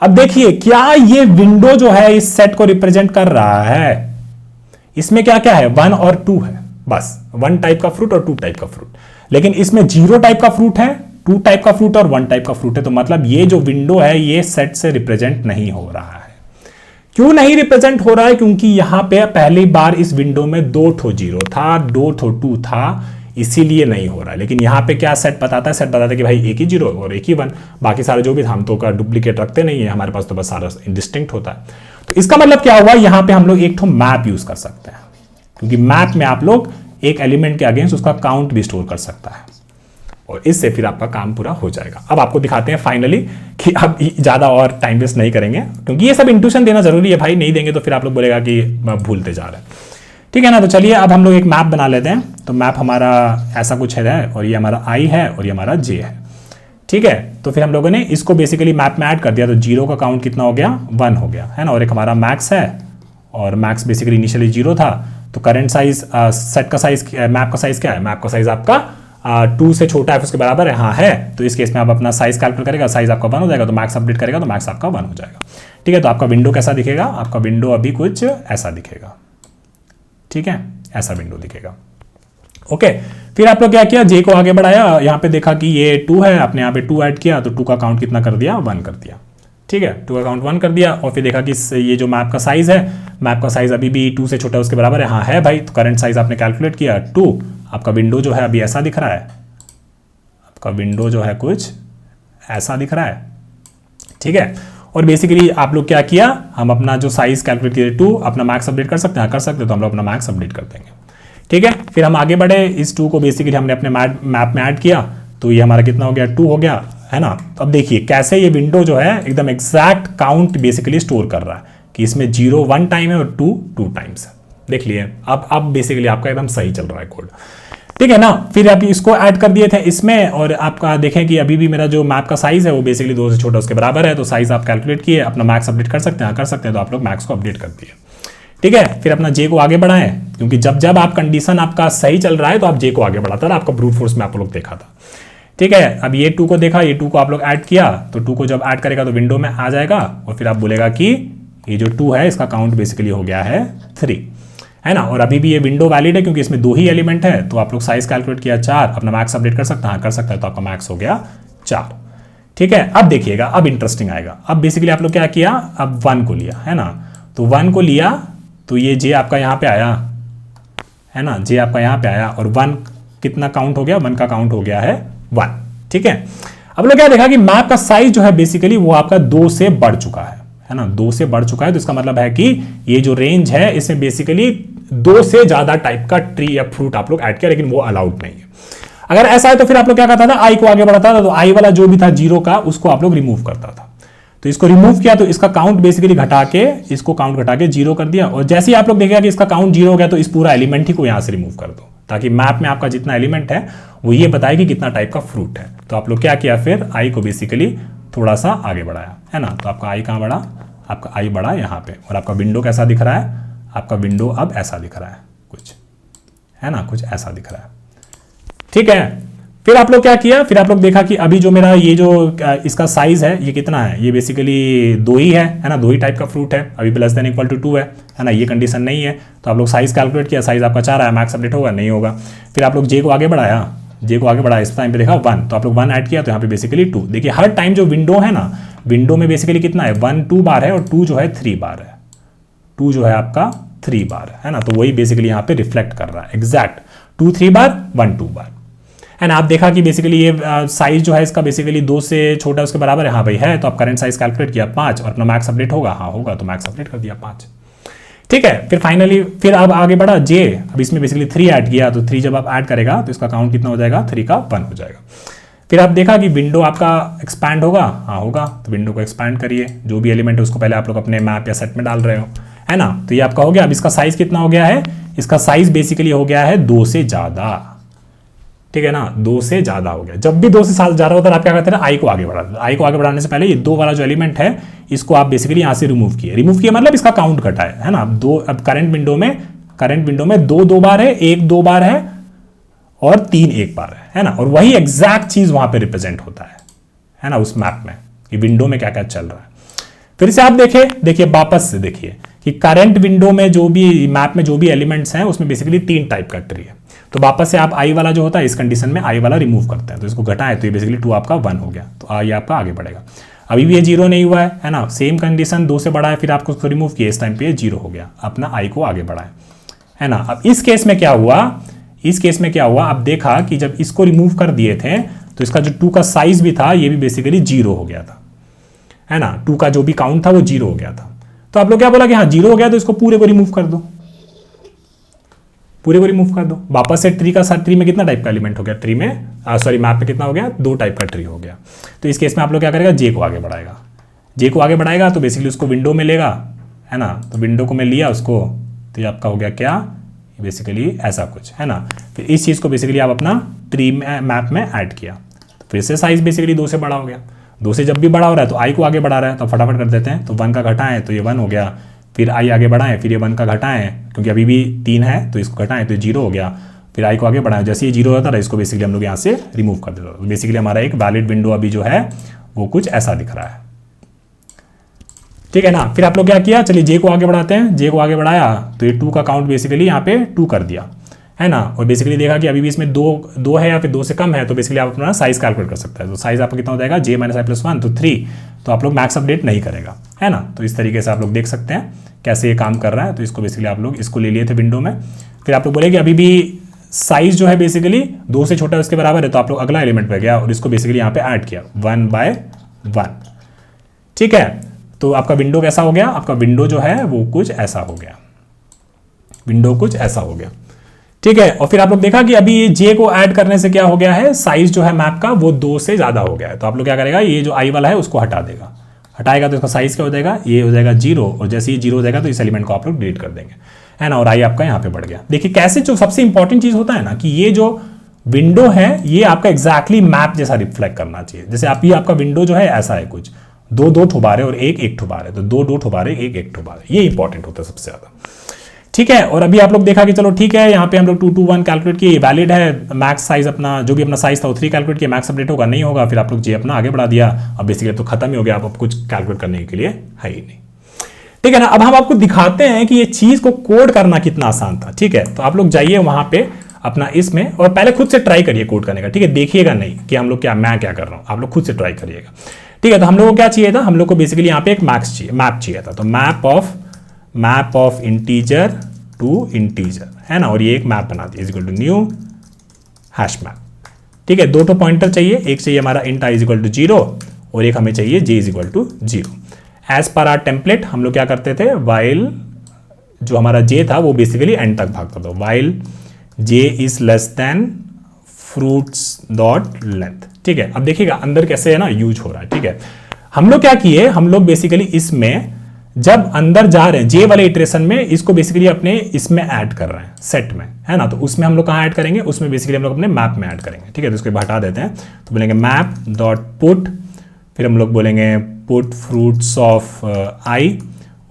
अब देखिए क्या ये विंडो जो है इस सेट को रिप्रेजेंट कर रहा है। इसमें क्या क्या है, 1 और 2 है, बस 1 टाइप का फ्रूट और 2 टाइप का फ्रूट। लेकिन इसमें 0 टाइप का फ्रूट है, 2 टाइप का फ्रूट और 1 टाइप का फ्रूट है। तो मतलब ये जो विंडो है ये सेट से रिप्रेजेंट नहीं हो रहा है। क्यों नहीं रिप्रेजेंट हो रहा है, क्योंकि यहां पे पहली बार इस विंडो में 2 ठो 0 था, 2 ठो 2 था, इसीलिए नहीं हो रहा है। लेकिन यहाँ पे क्या सेट बताता है, सेट बताता है कि भाई एक ही 0 और एक ही 1, बाकी सारे जो भी हम तो का डुप्लीकेट रखते नहीं है, हमारे पास तो बस सारा इंडिस्टिंक्ट होता है। तो इसका मतलब क्या हुआ, यहाँ पे हम लोग एक ठो मैप यूज कर सकते हैं, क्योंकि मैप में आप लोग एक एलिमेंट के अगेंस्ट उसका काउंट भी स्टोर कर सकता है और इससे फिर आपका काम पूरा हो जाएगा। अब आपको दिखाते हैं फाइनली कि अब ज्यादा और टाइम वेस्ट नहीं करेंगे, क्योंकि ये सब इंट्यूशन देना जरूरी है भाई, नहीं देंगे तो फिर आप लोग बोलेगा कि भूलते जा रहे हैं, ठीक है ना। तो चलिए अब हम लोग एक मैप बना लेते हैं। तो मैप हमारा ऐसा कुछ है और ये हमारा आई है और ये हमारा जे है, ठीक है। तो फिर हम लोगों ने इसको बेसिकली मैप में ऐड कर दिया। तो 0 का काउंट कितना हो गया, 1 हो गया है ना। और एक हमारा मैक्स है और मैक्स बेसिकली इनिशियली 0 था। तो करंट साइज सेट का साइज, मैप का साइज क्या है, मैप का साइज आपका 2 से छोटा है उसके बराबर है, हाँ है। तो इस केस में आप अपना साइज कैलकुलेट करेगा, साइज आपका 1 हो जाएगा। तो मैक्स अपडेट करेगा तो मैक्स आपका 1 हो जाएगा, ठीक है। तो आपका विंडो कैसा दिखेगा, आपका विंडो अभी कुछ ऐसा दिखेगा, ठीक है। ऐसा विंडो दिखेगा, ओके। फिर आप लोग क्या किया, जे को आगे बढ़ाया, यहाँ पे देखा कि ये 2 है, आपने यहाँ पे 2 ऐड किया तो 2 का काउंट कितना कर दिया, 1 कर दिया, ठीक है। 2 का काउंट 1 कर दिया और फिर देखा कि ये जो मैप का साइज है, मैप का साइज अभी भी 2 से छोटा उसके बराबर है, हाँ है भाई। तो करंट साइज आपने कैलकुलेट किया 2, आपका विंडो जो है अभी ऐसा दिख रहा है, आपका विंडो जो है कुछ ऐसा दिख रहा है, ठीक है। और बेसिकली आप लोग क्या किया, हम अपना जो साइज कैलकुलेट किया 2, अपना मैक्स अपडेट कर सकते हैं, कर सकते हैं। तो हम लोग अपना मैक्स अपडेट कर देंगे, ठीक है। फिर हम आगे बढ़े, इस 2 को बेसिकली हमने अपने मैप में ऐड किया तो ये हमारा कितना हो गया, 2 हो गया है ना। तो अब देखिए कैसे ये विंडो जो है एकदम एग्जैक्ट काउंट बेसिकली स्टोर कर रहा है कि इसमें 0 1 टाइम है और 2 2 टाइम्स है। देख लिए अब बेसिकली आपका एकदम सही चल रहा है कोड, ठीक है ना। फिर अभी इसको ऐड कर दिए थे इसमें और आपका देखें कि अभी भी मेरा जो मैप का साइज है वो बेसिकली 2 से छोटा उसके बराबर है। तो साइज आप कैलकुलेट किए, अपना मैक्स अपडेट कर सकते हैं, कर सकते हैं। तो आप लोग मैक्स को अपडेट कर दिए, ठीक है। फिर अपना जे को आगे बढ़ाएं, क्योंकि जब जब आप कंडीशन आपका सही चल रहा है तो आप जे को आगे बढ़ाता है, आपका ब्रूट फोर्स में आप लोग देखा था, ठीक है। अब ये 2 को देखा, ये 2 को आप लोग ऐड किया तो 2 को जब ऐड करेगा तो विंडो में आ जाएगा और फिर आप बोलेगा कि ये जो 2 है इसका काउंट बेसिकली हो गया है 3, है ना। और अभी भी ये विंडो वैलिड है क्योंकि इसमें 2 ही एलिमेंट है। तो आप लोग साइज कैलकुलेट किया 4, अपना मैक्स अपडेट कर सकते हैं, हाँ कर सकते हैं। तो आपका मैक्स हो गया 4, ठीक है। अब देखिएगा, अब इंटरेस्टिंग आएगा। अब बेसिकली आप लोग क्या किया, अब 1 को लिया है ना। तो 1 को लिया तो ये जे आपका यहाँ पे आया है ना, जे आपका यहाँ पे आया और 1 कितना काउंट हो गया, 1 का काउंट हो गया है 1, ठीक है। अब लोग क्या देखा कि मैप का साइज जो है बेसिकली वो आपका 2 से बढ़ चुका है ना, 2 से बढ़ चुका है। तो इसका मतलब है कि ये जो रेंज है इसमें बेसिकली 2 से ज्यादा टाइप का ट्री या फ्रूट आप लोग ऐड किया, लेकिन वो अलाउड नहीं है। अगर ऐसा है तो फिर आप लोग क्या करता था, आई को आगे बढ़ाता था। तो आई वाला जो भी था 0 का उसको आप लोग रिमूव करता था। तो इसको रिमूव किया तो इसका काउंट बेसिकली घटा के, इसको काउंट घटा के 0 कर दिया। और जैसे ही आप लोग देखेगा कि इसका काउंट 0 हो गया तो इस पूरा एलिमेंट ही को यहां से रिमूव कर दो, ताकि मैप में आपका जितना एलिमेंट है वो ये बताए कि कितना टाइप का फ्रूट है। तो आप लोग क्या किया, फिर आई को बेसिकली थोड़ा सा आगे बढ़ाया है ना। तो आपका आई कहाँ बढ़ा, आपका आई बढ़ा यहाँ पे। और आपका विंडो कैसा दिख रहा है, आपका विंडो अब ऐसा दिख रहा है कुछ, है ना, कुछ ऐसा दिख रहा है, ठीक है। फिर आप लोग क्या किया, फिर आप लोग देखा कि अभी जो मेरा ये जो इसका साइज है ये कितना है, ये बेसिकली 2 ही है ना, 2 ही टाइप का फ्रूट है, अभी प्लस देन इक्वल टू 2 है ना, ये कंडीशन नहीं है। तो आप लोग साइज कैलकुलेट किया, साइज आपका 4 आया, मैक्स अपडेट होगा नहीं होगा। फिर आप लोग जे को आगे बढ़ाया जे को आगे बढ़ा, इस टाइम पे देखा 1, तो आप लोग 1 ऐड किया तो यहाँ पे बेसिकली 2। देखिए हर टाइम जो विंडो है ना, विंडो में बेसिकली कितना है, 1 2 बार है और 2 जो है 3 बार है, 2 जो है आपका 3 बार है ना। तो वही बेसिकली यहाँ पे रिफ्लेक्ट कर रहा है एग्जैक्ट 2 3 बार 1 2 बार। एंड आप देखा कि बेसिकली ये साइज जो है इसका बेसिकली 2 से छोटा उसके बराबर है, हाँ भाई है, तो आप करंट साइज कैलकुलेट किया 5 और अपना मैक्स अपडेट होगा, हाँ होगा, तो मैक्स अपडेट कर दिया 5। ठीक है, फिर फाइनली फिर अब आगे बढ़ा जे, अब इसमें बेसिकली 3 ऐड किया, तो 3 जब आप ऐड करेगा तो इसका काउंट कितना हो जाएगा, 3 का 1 हो जाएगा। फिर आप देखा कि विंडो आपका एक्सपैंड होगा, हाँ होगा, तो विंडो को एक्सपैंड करिए, जो भी एलिमेंट है उसको पहले आप लोग अपने मैप या सेट में डाल रहे हो, है ना। तो ये आपका हो गया। अब इसका साइज कितना हो गया है, इसका साइज बेसिकली हो गया है 2 से ज्यादा, ठीक है ना, 2 से ज्यादा हो गया। जब भी 2 से ज्यादा होता है आप क्या करते हैं, आई को आगे बढ़ाते हैं। आई को आगे बढ़ाने से पहले ये 2 वाला जो एलिमेंट है इसको आप बेसिकली यहां से रिमूव किए मतलब इसका काउंट घटा है ना। अब करंट विंडो में 2 2 बार है, 1 2 बार है और 3 1 बार है ना। और वही एग्जैक्ट चीज वहां पे रिप्रेजेंट होता है ना, उस मैप में कि विंडो में क्या क्या चल रहा है। फिर से आप देखिए वापस से देखिए कि करंट विंडो में जो भी मैप में जो भी एलिमेंट्स हैं उसमें बेसिकली 3 टाइप का ट्री है। तो वापस से आप आई वाला जो होता है इस कंडीशन में आई वाला रिमूव करते हैं, तो इसको घटाएं तो ये बेसिकली 2 आपका 1 हो गया, तो ये आपका आगे बढ़ेगा। अभी भी ये 0 नहीं हुआ है ना, सेम कंडीशन 2 से बड़ा है, फिर आपको उसको रिमूव किया, इस टाइम पे ये 0 हो गया, अपना आई को आगे बढ़ाएं, है ना। अब इस केस में क्या हुआ, आप देखा कि जब इसको रिमूव कर दिए थे तो इसका जो 2 का साइज भी था ये भी बेसिकली 0 हो गया था, है ना। 2 का जो भी काउंट था वो 0 हो गया था। तो आप लोग क्या बोला कि हाँ 0 हो गया तो इसको पूरे को रिमूव कर दो, वापस से ट्री में कितना टाइप का एलिमेंट हो गया, ट्री में मैप में कितना हो गया, 2 टाइप का ट्री हो गया। तो इस केस में आप लोग क्या करेगा, जे को आगे बढ़ाएगा, तो बेसिकली उसको विंडो में लेगा, है ना। तो विंडो को मैं लिया उसको, तो ये आपका हो गया क्या, बेसिकली ऐसा कुछ, है ना। फिर इस चीज को बेसिकली आप अपना ट्री में मैप में ऐड किया, तो फिर से साइज बेसिकली 2 से बड़ा हो गया। 2 से जब भी बड़ा हो रहा है तो आई को आगे बढ़ा रहा है, तो फटाफट कर देते हैं। तो 1 का घटाएं तो ये 1 हो गया, फिर आई आगे बढ़ाएं, फिर ये 1 का घटाएं क्योंकि अभी भी 3 है तो इसको घटाएं तो 0 हो गया, फिर आई को आगे बढ़ाएं, जैसे ये 0 होता है इसको बेसिकली हम लोग यहाँ से रिमूव कर देते हैं। बेसिकली हमारा एक वैलिड विंडो अभी जो है वो कुछ ऐसा दिख रहा है, ठीक है ना। फिर आप लोग क्या किया, चलिए जे को आगे बढ़ाते हैं, जे को आगे बढ़ाया तो ये 2 का काउंट बेसिकली यहाँ पे 2 कर दिया, है ना। और बेसिकली देखा कि अभी भी इसमें 2 है या फिर 2 से कम है, तो बेसिकली आप अपना साइज कैलकुलेट कर सकते हैं। तो साइज आपका कितना हो जाएगा, जे माइनस आई प्लस 1 तो 3, तो आप लोग मैक्स अपडेट नहीं करेगा, है ना। तो इस तरीके से आप लोग देख सकते हैं कैसे ये काम कर रहा है। तो इसको बेसिकली आप लोग इसको ले लिए थे विंडो में, फिर आप लोग बोले कि अभी भी साइज जो है बेसिकली 2 से छोटा उसके बराबर है, तो आप लोग अगला एलिमेंट पे गया और इसको बेसिकली यहाँ पे ऐड किया 1/1, ठीक है। तो आपका विंडो कैसा हो गया, आपका विंडो जो है वो कुछ ऐसा हो गया, ठीक है। और फिर आप लोग देखा कि अभी जे को ऐड करने से क्या हो गया है, साइज जो है मैप का वो 2 से ज्यादा हो गया है। तो आप लोग क्या करेगा, ये जो आई वाला है उसको हटाएगा तो इसका साइज क्या हो जाएगा, ये हो जाएगा 0, और जैसे ही 0 हो जाएगा तो इस एलिमेंट को आप लोग डिलीट कर देंगे, है ना। और आई आपका यहाँ पे बढ़ गया। देखिए कैसे, जो सबसे इंपॉर्टेंट चीज होता है ना कि ये जो विंडो है ये आपका एग्जैक्टली मैप जैसा रिफ्लेक्ट करना चाहिए। जैसे आपका विंडो जो है ऐसा है कुछ 2 ठोबारे और 1 ठोबारे, तो 2 ठोबारे 1 ठोबारे, ये इंपॉर्टेंट होता है सबसे ज्यादा, ठीक है। और अभी आप लोग देखा कि चलो ठीक है, यहाँ पे हम लोग 2 2 1 कैलकुलेट किए, वैलिड है। मैक्स साइज अपना जो भी अपना साइज था वो 3 कैलकुलेट किया, मैक्स अपडेट होगा नहीं होगा, फिर आप लोग जे अपना आगे बढ़ा दिया। अब बेसिकली तो खत्म ही हो गया, अब कुछ कैलकुलेट करने के लिए है ही नहीं, ठीक है ना। अब हम आपको दिखाते हैं कि ये चीज को कोड करना कितना आसान था, ठीक है। तो आप लोग जाइए वहां पे अपना इसमें और पहले खुद से ट्राई करिए कोड करने का, ठीक है। देखिएगा नहीं कि हम लोग मैं क्या कर रहा हूं, आप लोग खुद से ट्राई करिएगा, ठीक है। तो हम लोग को क्या चाहिए था, हम लोग को बेसिकली यहाँ पे एक मैप चाहिए था। तो map of integer to integer, है ना। और ये एक मैप बना दिया equal to new hash map, ठीक है। 2 पॉइंटर चाहिए, एक चाहिए हमारा इंट आई इक्वल टू 0 और एक हमें चाहिए J equal to 0। As per our template हम लोग क्या करते थे, वाइल जो हमारा जे था वो बेसिकली एंड तक भागता था, while J is less than fruits dot length, ठीक है। अब देखिएगा अंदर कैसे है ना यूज हो रहा है, ठीक है। हम लोग क्या किए, हम लोग बेसिकली इसमें जब अंदर जा रहे हैं जे वाले इटरेशन में, इसको बेसिकली अपने इसमें ऐड कर रहे हैं सेट में, है ना। तो उसमें हम लोग कहाँ ऐड करेंगे, उसमें बेसिकली हम लोग अपने मैप में ऐड करेंगे, ठीक है। तो इसको हटा देते हैं, तो बोलेंगे मैप डॉट पुट, फिर हम लोग बोलेंगे पुट फ्रूट्स ऑफ आई,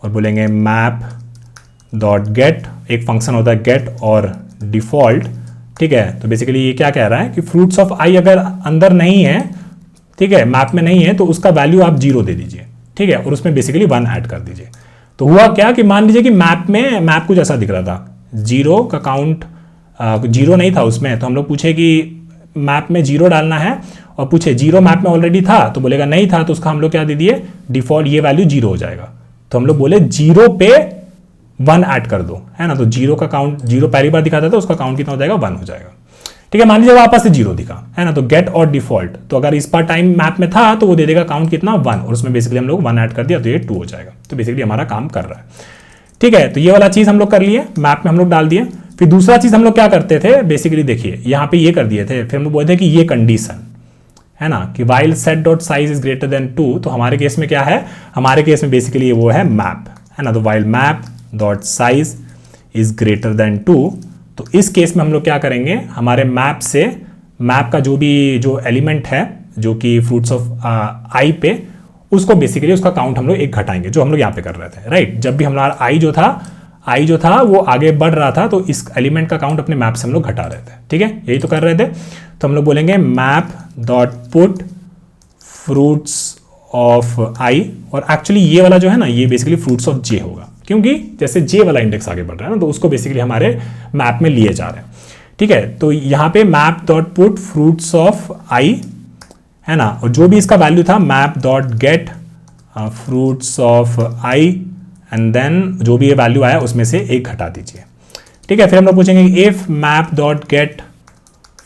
और बोलेंगे मैप डॉट गेट, एक फंक्शन होता है गेट और डिफॉल्ट, ठीक है। तो बेसिकली ये क्या कह रहा है कि फ्रूट्स ऑफ आई अगर अंदर नहीं है, ठीक है, मैप में नहीं है, तो उसका वैल्यू आप 0 दे दीजिए, ठीक है। और उसमें बेसिकली 1 ऐड कर दीजिए। तो हुआ क्या कि मान लीजिए कि मैप कुछ ऐसा दिख रहा था, 0 का काउंट 0 नहीं था उसमें, तो हम लोग पूछे कि मैप में 0 डालना है और पूछे 0 मैप में ऑलरेडी था तो बोलेगा नहीं था, तो उसका हम लोग क्या दे दिए, डिफॉल्ट ये वैल्यू 0 हो जाएगा। तो हम लोग बोले 0 पे 1 ऐड कर दो, है ना। तो 0 का काउंट, 0 पहली बार दिखाता था, उसका काउंट कितना हो जाएगा, 1 हो जाएगा। ठीक है, मान लीजिए वापस से 0 दिखा, है ना। तो गेट और डिफॉल्ट, तो अगर इस बार टाइम मैप में था तो वो दे देगा काउंट कितना, 1, और उसमें बेसिकली हम लोग 1 ऐड कर दिया तो ये 2 हो जाएगा। तो बेसिकली हमारा काम कर रहा है। ठीक है, तो ये वाला चीज हम लोग कर लिए, मैप में हम लोग डाल दिए। फिर दूसरा चीज हम लोग क्या करते थे, बेसिकली देखिए यहाँ पे ये कर दिए थे, फिर हम लोग बोलते थे कि ये कंडीशन है ना, कि while set dot size is greater than 2, तो हमारे केस में क्या है, हमारे केस में बेसिकली वो है मैप, है ना। तो while map dot size is greater than 2, तो इस केस में हम लोग क्या करेंगे, हमारे मैप से मैप का जो एलिमेंट है जो कि फ्रूट्स ऑफ आई पे, उसको बेसिकली उसका काउंट हम लोग 1 घटाएंगे, जो हम लोग यहाँ पे कर रहे थे, राइट। जब भी हमारा आई जो था वो आगे बढ़ रहा था, तो इस एलिमेंट का काउंट अपने मैप से हम लोग घटा रहे थे। ठीक है, यही तो कर रहे थे। तो हम लोग बोलेंगे map dot put fruits of I, और एक्चुअली ये वाला जो है ना, ये बेसिकली फ्रूट्स ऑफ जे होगा, क्योंकि जैसे जे वाला इंडेक्स आगे बढ़ रहा है ना, तो उसको बेसिकली हमारे मैप में लिए जा रहे हैं। ठीक है, तो यहाँ पे map dot put fruits of I, है ना, और जो भी इसका वैल्यू था map dot get fruits of I, and then जो भी ये वैल्यू आया उसमें से 1 घटा दीजिए। ठीक है, फिर हम लोग पूछेंगे if map dot get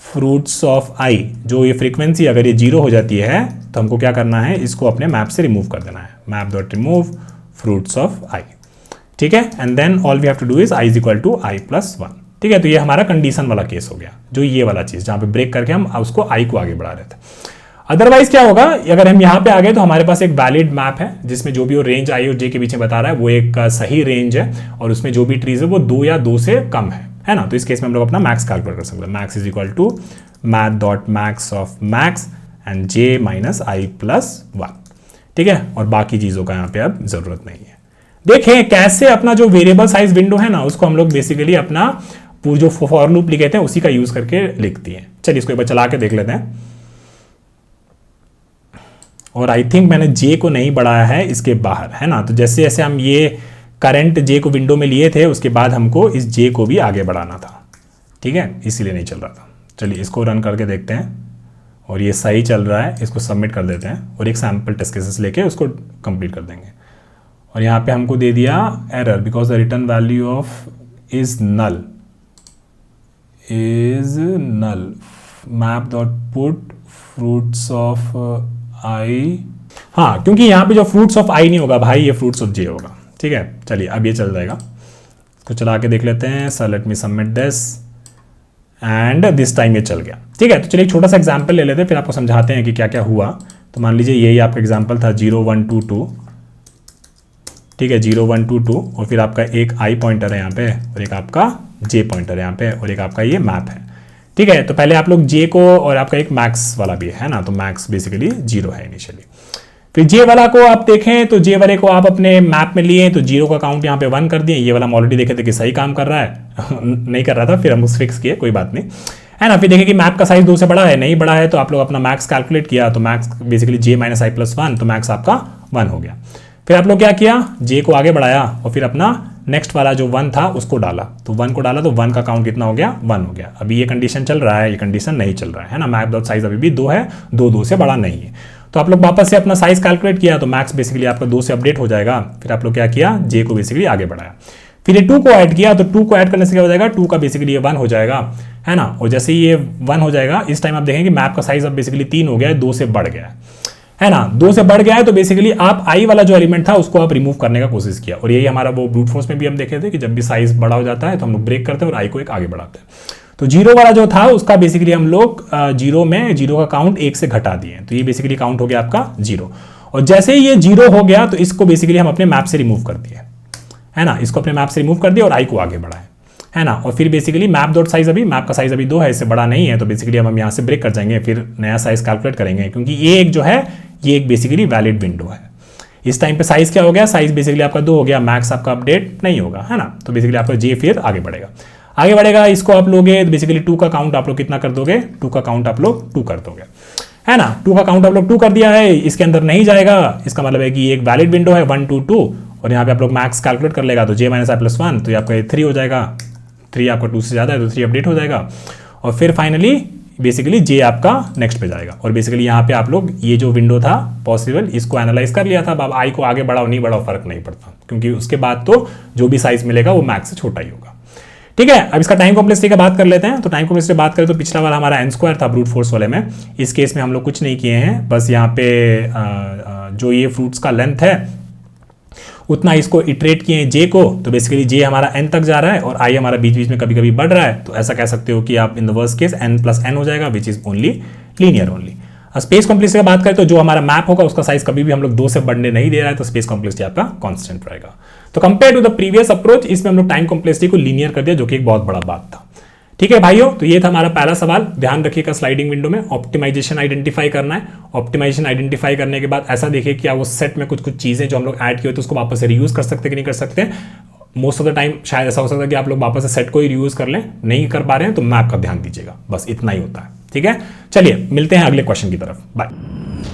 fruits of I, जो ये फ्रीक्वेंसी अगर ये 0 हो जाती है तो हमको क्या करना है, इसको अपने मैप से रिमूव कर देना है, map dot remove fruits of I. ठीक है, and then all we have to do is I is equal to I plus 1। ठीक है, तो ये हमारा कंडीशन वाला केस हो गया, जो ये वाला चीज जहां पे ब्रेक करके हम उसको आई को आगे बढ़ा रहे थे। अदरवाइज क्या होगा, अगर हम यहाँ पे आ गए तो हमारे पास एक वैलिड मैप है जिसमें जो भी वो रेंज आई और जे के बीच में बता रहा है वो एक सही रेंज है, और उसमें जो भी ट्रीज है वो 2 या 2 से कम है ना। तो इस केस में हम लोग अपना मैक्स कैलकुलेट कर सकते हैं, max is equal to math dot max of max and j minus i plus 1। ठीक है, और बाकी चीजों का यहाँ पे अब जरूरत नहीं है। देखें कैसे अपना जो वेरिएबल साइज विंडो है ना, उसको हम लोग बेसिकली अपना जो फॉर लूप लिखे थे उसी का यूज करके लिखती है। चलिए इसको एक बार चला के देख लेते हैं, और आई थिंक मैंने जे को नहीं बढ़ाया है इसके बाहर, है ना। तो जैसे जैसे हम ये करंट जे को विंडो में लिए थे, उसके बाद हमको इस जे को भी आगे बढ़ाना था। ठीक है, इसीलिए नहीं चल रहा था। चलिए इसको रन करके देखते हैं, और ये सही चल रहा है, इसको सबमिट कर देते हैं और एक सैम्पल टेस्ट केसेस लेके उसको कंप्लीट कर देंगे। और यहाँ पे हमको दे दिया error because the return value of is null map dot put fruits of I. हाँ, क्योंकि यहाँ पे जो फ्रूट्स ऑफ आई नहीं होगा भाई, ये फ्रूट्स ऑफ जे होगा। ठीक है, चलिए अब ये चल जाएगा, तो चला के देख लेते हैं। Sir let me submit this, and this time ये चल गया। ठीक है, तो चलिए एक छोटा सा एग्जांपल ले लेते हैं, फिर आपको समझाते हैं कि क्या क्या हुआ। तो मान लीजिए यही आपका एग्जांपल था 0 1 2 2। ठीक है, 0 1 2 2, और फिर आपका एक आई पॉइंटर है यहाँ पे, और एक आपका जे पॉइंटर है यहाँ पे, और एक आपका ये मैप है। ठीक है, तो पहले आप लोग जे को, और आपका एक मैक्स वाला भी है ना, तो मैक्स बेसिकली 0 है इनिशियली। फिर जे वाला को आप देखें तो जे वाले को आप अपने मैप में लिए, तो 0 का काउंट यहाँ पे 1 कर दिए। ये वाला हम ऑलरेडी देखे थे कि सही काम कर रहा है नहीं कर रहा था, फिर हम फिक्स किए, कोई बात नहीं, है ना। फिर देखें कि मैप का साइज 2 से बड़ा है, नहीं बड़ा है, तो आप लोग अपना मैक्स कैलकुलेट किया, तो max basically J minus i plus 1, तो मैक्स आपका 1 हो गया। फिर आप लोग क्या किया, जे को आगे बढ़ाया, और फिर अपना नेक्स्ट वाला जो 1 था उसको डाला, तो 1 को डाला तो 1 का काउंट कितना हो गया, 1 हो गया। अभी ये कंडीशन चल रहा है, ये कंडीशन नहीं चल रहा है ना, मैप डॉट साइज अभी भी 2 है, 2 से बड़ा नहीं है। तो आप लोग वापस से अपना साइज कैलकुलेट किया, तो मैक्स बेसिकली आपका 2 से अपडेट हो जाएगा। फिर आप लोग क्या किया, जे को बेसिकली आगे बढ़ाया, फिर ये 2 को ऐड किया, तो 2 को ऐड करने से क्या हो जाएगा, 2 का बेसिकली ये 1 हो जाएगा, है ना। और जैसे ये 1 हो जाएगा, इस टाइम आप देखेंगे मैप का साइज अब बेसिकली 3 हो गया है, 2 से बढ़ गया है ना। 2 से बढ़ गया है, तो बेसिकली आप आई वाला जो एलिमेंट था उसको आप रिमूव करने का कोशिश किया, और यही हमारा वो ब्रूट फोर्स में भी हम देखे थे कि जब भी साइज बड़ा हो जाता है तो हम लोग ब्रेक करते हैं और आई को एक आगे बढ़ाते हैं। तो 0 वाला जो था उसका बेसिकली हम लोग 0 का काउंट 1 से घटा दिए, तो ये बेसिकली काउंट हो गया आपका 0। और जैसे ही ये 0 हो गया तो इसको बेसिकली हम अपने मैप से रिमूव कर दिए, है ना, इसको अपने मैप से रिमूव कर दिया और आई को आगे बढ़ाए, है ना। और फिर बेसिकली मैप डॉट साइज अभी मैप का साइज अभी 2 है, इससे बड़ा नहीं है, तो बेसिकली हम यहाँ से ब्रेक कर जाएंगे, फिर नया साइज कैलकुलेट करेंगे, क्योंकि ये एक जो है ये एक बेसिकली वैलिड विंडो है। इस टाइम पे साइज क्या हो गया, साइज बेसिकली आपका 2 हो गया, मैक्स आपका अपडेट नहीं होगा, है ना। तो बेसिकली आपका जे फिर आगे बढ़ेगा, इसको आप लोगे, बेसिकली 2 का काउंट आप लोग कितना कर दोगे, 2 का काउंट आप लोग 2 कर दोगे, है ना। 2 का काउंट आप लोग 2 कर दिया है, इसके अंदर नहीं जाएगा, इसका मतलब है कि ये एक वैलिड विंडो है 1 2 2, और यहाँ पे आप लोग मैक्स कैलकुलेट कर लेगा, तो जे माइनस आई प्लस 1, तो ये आपका 3 हो जाएगा, 3 आपका 2 से ज़्यादा है तो 3 अपडेट हो जाएगा। और फिर फाइनली बेसिकली जे आपका नेक्स्ट पे जाएगा। और बेसिकली यहाँ पे आप लोग ये जो विंडो था पॉसिबल, इसको एनालाइज कर लिया था। अब आई को आगे बढ़ाओ नहीं बढ़ाओ फर्क नहीं पड़ता, क्योंकि उसके बाद तो जो भी साइज मिलेगा वो मैक्स से छोटा ही होगा। ठीक है, अब इसका टाइम कॉम्प्लेक्सिटी की बात कर लेते हैं। तो टाइम कॉम्प्लेक्सिटी बात करें तो पिछला वाला हमारा n स्क्वायर था ब्रूट फोर्स वाले में, इस केस में हम लोग कुछ नहीं किए हैं, बस यहाँ पे जो ये फ्रूट्स का लेंथ है उतना इसको इटरेट किए हैं j को। तो बेसिकली j हमारा n तक जा रहा है और i हमारा बीच बीच में कभी कभी बढ़ रहा है, तो ऐसा कह सकते हो कि आप in the worst case n plus n हो जाएगा, which is only linear only. Space complexity की बात करें तो जो हमारा मैप होगा उसका साइज कभी भी हम लोग 2 से बढ़ने नहीं दे रहा है, तो स्पेस कॉम्प्लेक्सिटी आपका कांस्टेंट रहेगा। तो compare to the previous approach इसमें हम लोग टाइम कॉम्प्लेक्सिटी को लीनियर कर दिया, जो कि एक बहुत बड़ा बात था। ठीक है भाइयों, तो ये था हमारा पहला सवाल। ध्यान रखिएगा स्लाइडिंग विंडो में ऑप्टिमाइजेशन आइडेंटिफाई करना है। ऑप्टिमाइजेशन आइडेंटिफाई करने के बाद ऐसा देखिए कि वो सेट में कुछ कुछ चीजें जो हम लोग ऐड किए तो उसको वापस से रीयूज कर सकते कि नहीं कर सकते। मोस्ट ऑफ द टाइम शायद ऐसा हो सकता है कि आप लोग वापस से सेट को ही रीयूज कर लें, नहीं कर पा रहे हैं तो मैप का ध्यान दीजिएगा, बस इतना ही होता है। ठीक है, चलिए मिलते हैं अगले क्वेश्चन की तरफ। बाय।